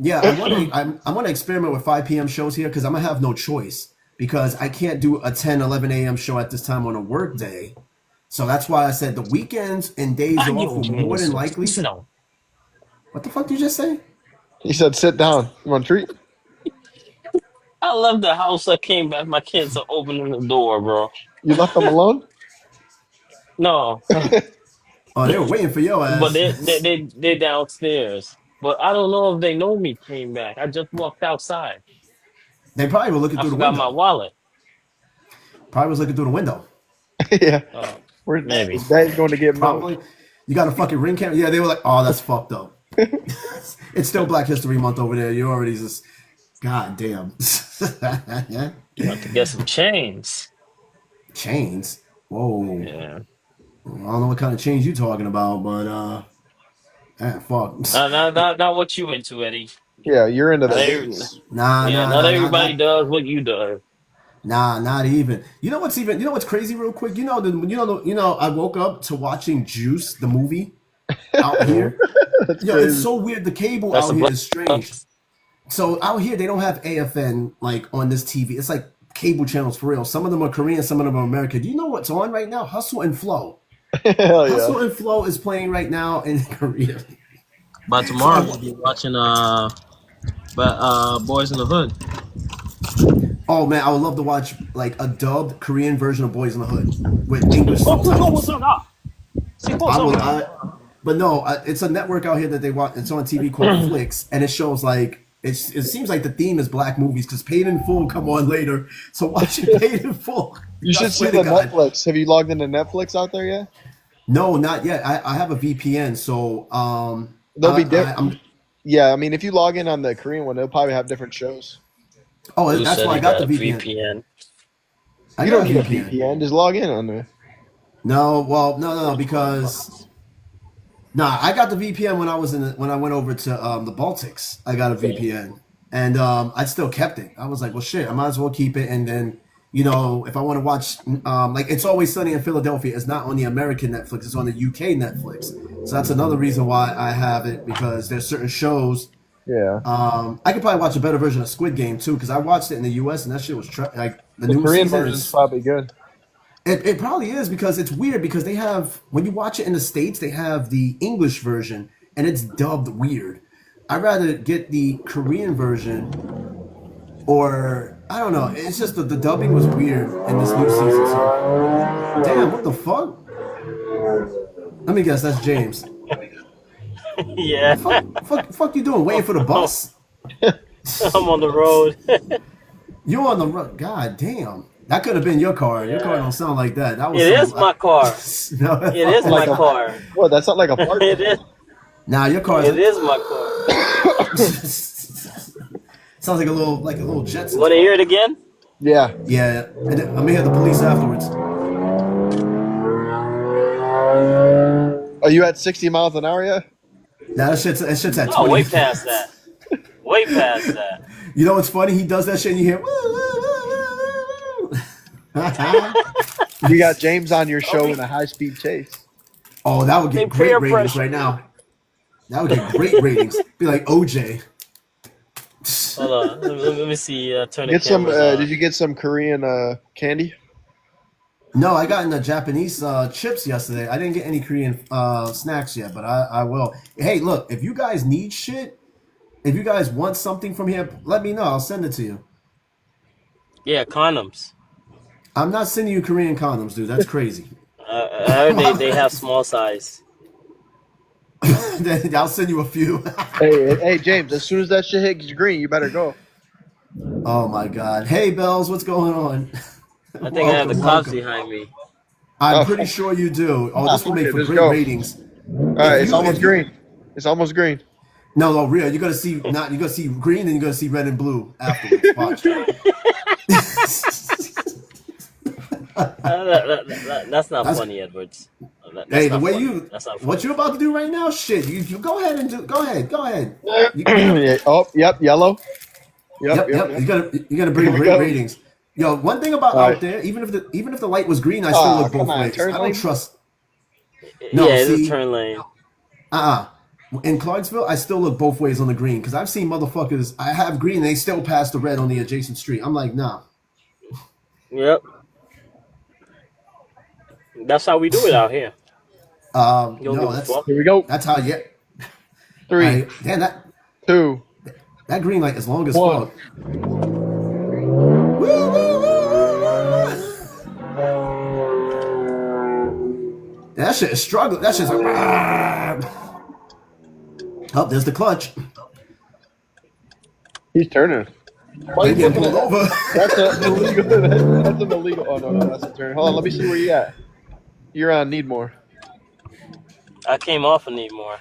yeah, I want to experiment with 5 p.m. shows here because I'm gonna have no choice because I can't do a 10, 11 a.m. show at this time on a work day. So that's why I said the weekends and days I off give will him more than this. likely. No. What the fuck did you just say? He said, "Sit down. You want a treat?" I left the house. I came back. My kids are opening the door, bro. You left them alone? No, Oh, they were waiting for your but ass. they downstairs. But I don't know if they know me. Came back. I just walked outside. They probably were looking I through the forgot my window. wallet. Probably was looking through the window. Yeah. Oh, Where's maybe. his dad's going to get milk? Probably. You got a fucking ring camera? Yeah, they were like, oh, that's fucked up. It's still Black History Month over there. You already just, god damn. About to get some chains. Chains. Whoa. Yeah. I don't know what kind of chains you talking about, but fuck. Not what you into, Eddie. Yeah, you're into Not the every, hits. yeah, not everybody does what you do. Not even. You know what's crazy real quick? I woke up to watching Juice, the movie, out here. That's Yo, it's crazy. so weird. The cable That's out a here black. is strange. So out here they don't have AFN like on this TV. It's like cable channels for real. Some of them are Korean, some of them are American. Do you know what's on right now? Hustle and Flow. Hell yeah. Hustle and Flow is playing right now in Korea. But tomorrow we'll be watching Boys in the Hood. Oh man, I would love to watch like a dubbed Korean version of Boys in the Hood with English subtitles. But no, it's a network out here that they watch. It's on TV called Flix, and it shows like it seems like the theme is black movies because Paid in Full come on later. So watching Paid in Full, You I should see swear the to God. Netflix. Have you logged into Netflix out there yet? No, not yet. I have a VPN, so They'll be I- different. Yeah, I mean, if you log in on the Korean one, they'll probably have different shows. oh, Who that's said why I he got the a VPN. VPN? I You got don't need a VPN. VPN. Just log in on there. No, well, no, because I got the VPN when I went over to the Baltics. I got a VPN, and I still kept it. I was like, well, shit, I might as well keep it, and then if I want to watch, like It's Always Sunny in Philadelphia, it's not on the American Netflix, it's on the UK Netflix. So that's another reason why I have it because there's certain shows. Yeah. I could probably watch a better version of Squid Game too because I watched it in the US and that shit was like the The new Korean season version is is. probably good. It probably is because it's weird because they have when you watch it in the States they have the English version and it's dubbed weird. I'd rather get the Korean version or I don't know. It's just the dubbing was weird in this new season. So. Damn, what the fuck? Let me guess, that's James. Yeah, Fuck you doing? Waiting for the bus? I'm on the road. You on the road? God damn. That could have been your car. Your car don't sound like that. That was It is my car. No, It is my car. What? That's not like a park. It is. Nah, your car. It is my car. Sounds like a little Jetson. Want to hear it again? Yeah. Yeah, and then I'm gonna hear the police afterwards. Are you at 60 miles an hour yet? Nah, that shit's at 20. Oh, way past that. Way past that. You know what's funny? He does that shit and you hear. Woo, woo, woo, woo, woo. We got James on your show in a high-speed chase. Oh, that would They get great peer ratings pressure. right now. That would get great ratings. Be like OJ. Hold on. Let me see. Turn the Get some. cameras on. Did you get some Korean candy? No, I got in the Japanese chips yesterday. I didn't get any Korean snacks yet, but I will. Hey, look, if you guys need shit, if you guys want something from here, let me know. I'll send it to you. Yeah, condoms. I'm not sending you Korean condoms, dude. That's crazy. I heard they have small size. I'll send you a few. Hey, James. As soon as that shit hits green, you better go. Oh my God. Hey, Bells, what's going on? I think I have the Welcome, cops welcome. behind me. I'm pretty sure you do. Oh, this will make Okay, for let's great go. ratings. All right, it's you- almost if you- green. It's almost green. No, real. You're gonna see you're gonna see green, and you're gonna see red and blue afterwards. Watch. That's not That's- funny, Edwards. That's Hey, the not way funny. That's not funny. what you're about to do right now, shit. You go ahead and do. Go ahead. You, Yeah. Oh, yep, yellow. yep. You're gonna bring Here we great go. ratings. Yo, one thing about All out right. there, even if the light was green, I still Aw, look both come on, ways. turn I don't lane. trust. No, Yeah, it's a see, turn lane. uh in Clarksville, I still look both ways on the green because I've seen motherfuckers. I have green, and they still pass the red on the adjacent street. I'm like, nah. Yep, that's how we do it out here. You don't give No, a fuck. Here we go. that's how you. Three, I damn that 2, that green light is long as 1. fuck. Woo, woo, woo, woo, woo. That shit is struggling. That shit's like. Oh, there's the clutch. He's turning. Why are They you getting looking pulled at over. That's an illegal. That's an illegal. Oh no, that's a turn. Hold on, let me see where you at. You're on Needmore. I came off of Need More.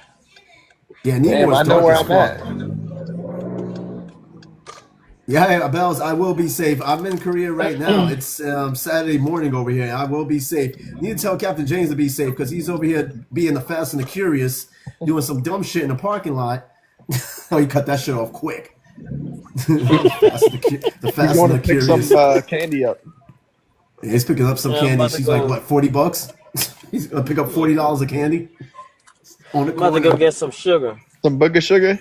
Yeah, Damn, Nemours I know dark where as I'm fuck. at. Yeah, Bells, I will be safe. I'm in Korea right now. It's Saturday morning over here. I will be safe. Need to tell Captain James to be safe because he's over here being the Fast and the Curious, doing some dumb shit in the parking lot. Oh, he cut that shit off quick. the He's Fast going and to the pick some Curious. candy up. Yeah, he's picking up some Yeah, I'm candy. about to She's like, go. what, $40? He's gonna pick up $40 of candy on the I'm about to go corner. get some sugar. Some booger sugar.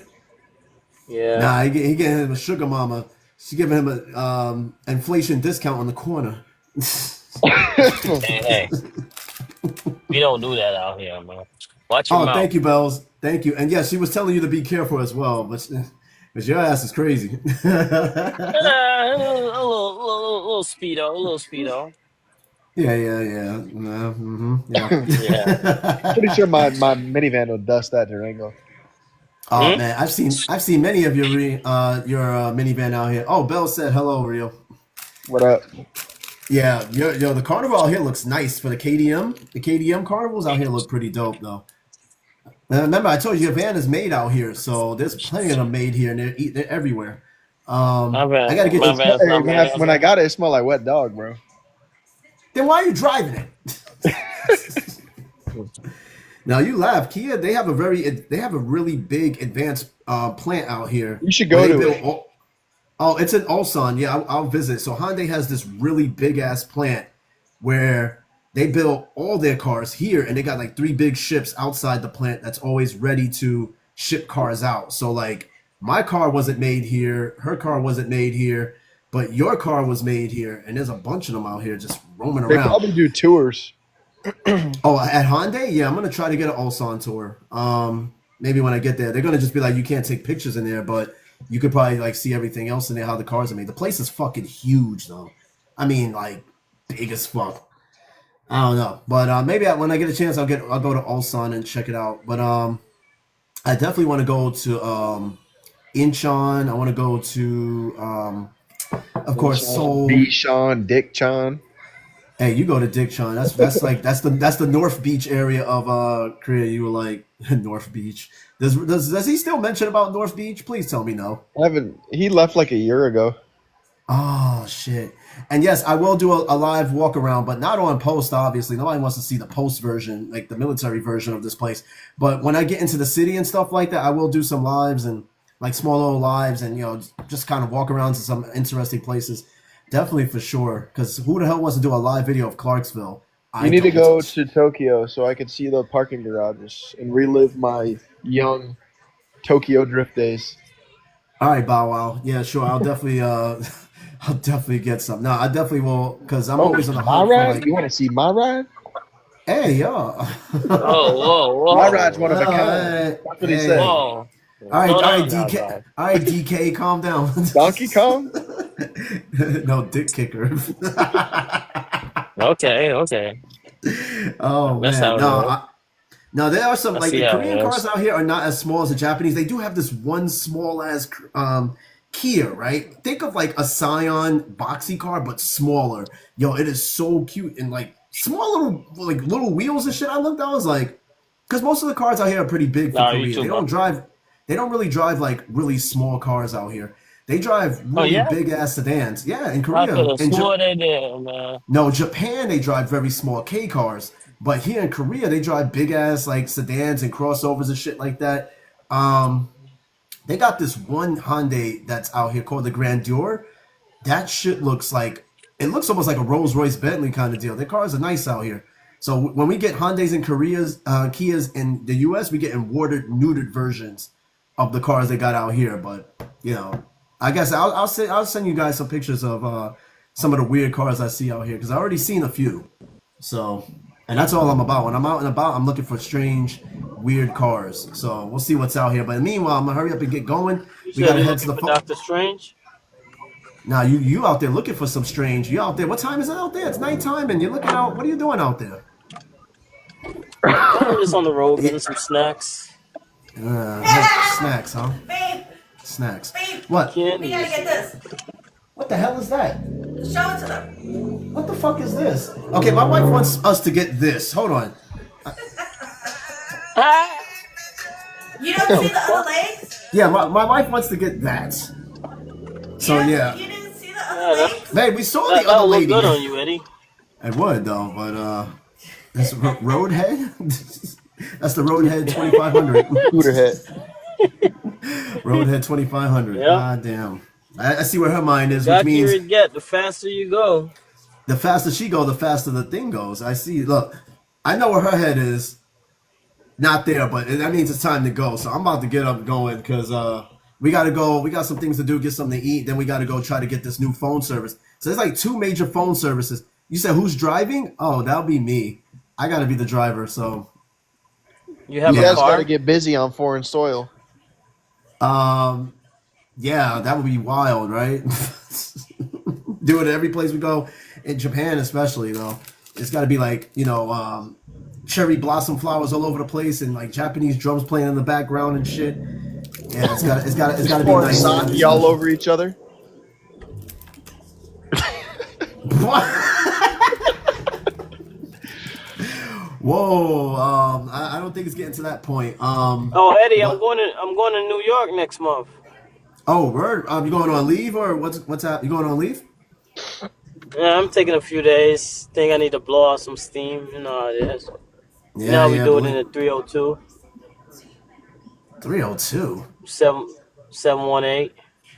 Yeah. Nah, he getting him a sugar mama. She's giving him a inflation discount on the corner. Hey, hey, we don't do that out here, man. Watch your Oh, mouth. thank you, Bells. Thank you. And yes, she was telling you to be careful as well, but your ass is crazy. A little speedo, a little speedo. Yeah. No, Yeah. yeah. Pretty sure my minivan will dust that Durango. Oh Hmm? man, I've seen many of your minivan out here. Oh, Bell said hello, Rio. What up? Yeah, the carnival out here looks nice for the KDM. The KDM carnivals out here look pretty dope though. And remember, I told you your van is made out here, so there's plenty of them made here, and they're everywhere. My I got to get. my van's Hey, not when made. I got it, it smelled like wet dog, bro. Then why are you driving it? Now you laugh. Kia, they have a really big advanced plant out here. You should where go they to build it. Oh, it's in Ulsan. Yeah, I'll visit. So Hyundai has this really big ass plant where they build all their cars here, and they got like 3 big ships outside the plant that's always ready to ship cars out. So like my car wasn't made here, her car wasn't made here, but your car was made here, and there's a bunch of them out here just roaming They around. probably do tours. Oh, at Hyundai, yeah, I'm gonna try to get an Ulsan tour. Maybe when I get there, they're gonna just be like, you can't take pictures in there, but you could probably like see everything else in there, how the cars are made. The place is fucking huge, though. I mean, like big as fuck. I don't know, but maybe when I get a chance, I'll go to Ulsan and check it out. But I definitely want to go to Incheon. I want to go to of course Seoul. B. Sean, Dick Chan. Hey, you go to Dikchon. That's the North Beach area of Korea. You were like North Beach. Does he still mention about North Beach? Please tell me no. I haven't. He left like a year ago. Oh shit. And yes, I will do a live walk around, but not on post. Obviously, nobody wants to see the post version, like the military version of this place. But when I get into the city and stuff like that, I will do some lives and like small little lives, and just kind of walk around to some interesting places. Definitely for sure. Because who the hell wants to do a live video of Clarksville? You need to go to Tokyo so I could see the parking garages and relive my young Tokyo drift days. All right, Bow Wow. Yeah, sure. I'll definitely I'll definitely get some. No, I definitely will because I'm always on the my hunt for ride? like. You want to see my ride? Hey, yo. Whoa. My ride's one of a kind. Alright, That's what he hey. said. Whoa. All right, Slow down now, DK. dog. All right, DK, calm down. Donkey Kong? No, dick kicker. Okay. Oh That's man, how it no. is. Now there are some I like see the how it Korean is. cars out here are not as small as the Japanese. They do have this one small ass Kia, right? Think of like a Scion boxy car, but smaller. Yo, it is so cute and like small little wheels and shit. I looked, I was like, because most of the cars out here are pretty big for Nah, Korea. you too, They bro. don't drive. They don't really drive like really small cars out here. They drive Oh really yeah? big ass sedans. Yeah, in I Korea. could have In swore they did, man. No, Japan they drive very small K cars, but here in Korea they drive big ass like sedans and crossovers and shit like that. They got this one Hyundai that's out here called the Grandeur. That shit looks almost like a Rolls Royce Bentley kind of deal. Their cars are nice out here. So when we get Hyundais and Kias in the U.S., we get in neutered versions of the cars they got out here. But I guess I'll send you guys some pictures of some of the weird cars I see out here because I already seen a few. So, and that's all I'm about. When I'm out and about, I'm looking for strange, weird cars. So we'll see what's out here. But meanwhile, I'm gonna hurry up and get going. We gotta head to the Doctor Strange. Now you out there looking for some strange. You out there? What time is it out there? It's nighttime, and you're looking out. What are you doing out there? I'm just on the road getting some snacks. Snacks, huh? Babe, Snacks. babe, What? we gotta get this. What the hell is that? Show it to them. What the fuck is this? Okay, my wife wants us to get this. Hold on. You don't see the other legs? Yeah, my wife wants to get that. So yeah. You didn't see the other legs? Hey, we saw the That'll other look lady. good on you, Eddie. It would though, but this Roadhead. That's the Roadhead 2500. Scooter head. Roadhead 2500. Yep. God damn. I see where her mind is, The which means accurate get, the faster you go. the faster she goes, the faster the thing goes. I see. Look, I know where her head is. Not there, but that means it's time to go. So I'm about to get up going because we got to go. We got some things to do, get something to eat. Then we got to go try to get this new phone service. So there's like 2 major phone services. You said who's driving? Oh, that'll be me. I got to be the driver. So You have You a guys car. got to get busy on foreign soil. yeah, that would be wild, right? Do it at every place we go. In Japan, especially though, it's got to be like cherry blossom flowers all over the place and like Japanese drums playing in the background and shit. Yeah, it's got to be nice. Sake all over each other. Whoa, I don't think it's getting to that point. Oh, Eddie, I'm going to New York next month. Oh, word. You going on leave or what's up? You going on leave? Yeah, I'm taking a few days. Think I need to blow out some steam. You know how it is. Yeah, Now we do it in the 302. 302. 718.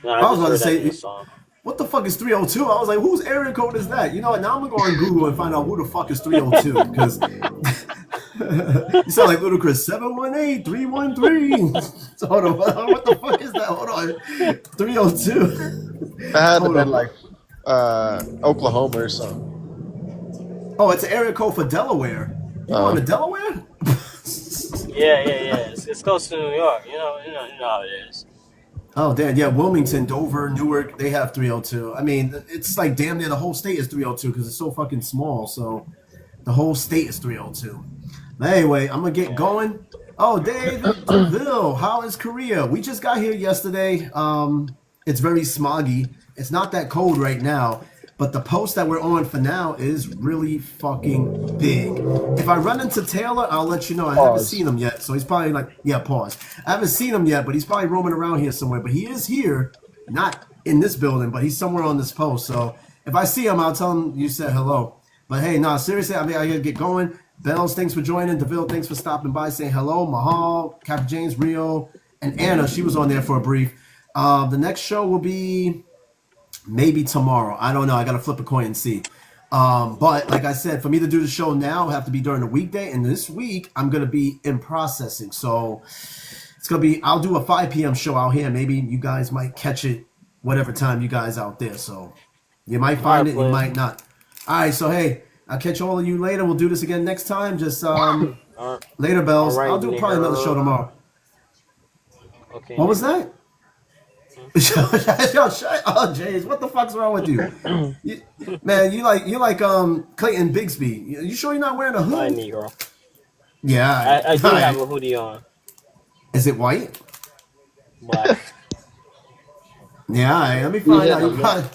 No, I was about to just heard that say- in the song. What the fuck is 302? I was like, whose area code is that? You know what? Now I'm gonna go on Google and find out who the fuck is 302 because you sound like Ludacris. 718-313. So hold on, what the fuck is that? Hold on, 302. It had to Hold been on. like Oklahoma or something. Oh, it's an area code for Delaware. You going to Delaware? Yeah. It's close to New York. You know how it is. Oh, damn. Yeah, Wilmington, Dover, Newark, they have 302. I mean, it's like damn near the whole state is 302 because it's so fucking small. So the whole state is 302. But anyway, I'm going to get going. Oh, Dave DeVille, how is Korea? We just got here yesterday. It's very smoggy. It's not that cold right now. But the post that we're on for now is really fucking big. If I run into Taylor, I'll let you know. I haven't seen him yet, so he's probably like, pause. I haven't seen him yet, but he's probably roaming around here somewhere. But he is here, not in this building, but he's somewhere on this post. So if I see him, I'll tell him you said hello. But hey, seriously, I gotta get going. Bells, thanks for joining. DeVille, thanks for stopping by, saying hello. Mahal, Cap James, Rio, and Anna, she was on there for a brief. The next show will be maybe tomorrow. I don't know. I got to flip a coin and see. But like I said, for me to do the show now, it'll have to be during the weekday. And this week, I'm going to be in processing. So it's going to be, I'll do a 5 p.m. show out here. Maybe you guys might catch it whatever time you guys out there. So you might find it, you might not. All right. So, hey, I'll catch all of you later. We'll do this again next time. Just later, Bells. All right, I'll do probably another show tomorrow. Okay. What was that? Yo, shut up, James. What the fuck's wrong with you? Man, you like Clayton Bigsby. You sure you're not wearing a Hi, hood? Negro. Yeah, I do all right. have a hoodie on. Is it white? Black. Yeah, all right. Let me find out. You probably...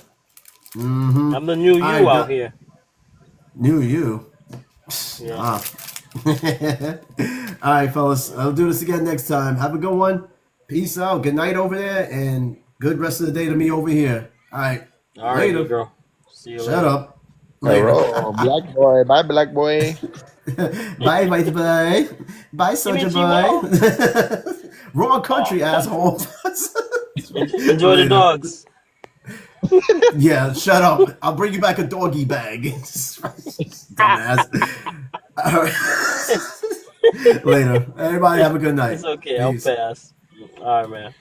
I'm the new you I got- out here. Knew you. Yeah. Ah. All right, fellas. I'll do this again next time. Have a good one. Peace out. Good night over there, and good rest of the day to me over here. All right. All right, Later. Negro. See you Shut later. up. Later. Oh, black boy. Bye, black boy. Bye, white boy. Bye, soldier boy. Wrong country, asshole. Enjoy the dogs. Yeah, shut up. I'll bring you back a doggy bag. Dumbass. All right. Later. Everybody have a good night. It's okay. Peace. I'll pass. All right, man.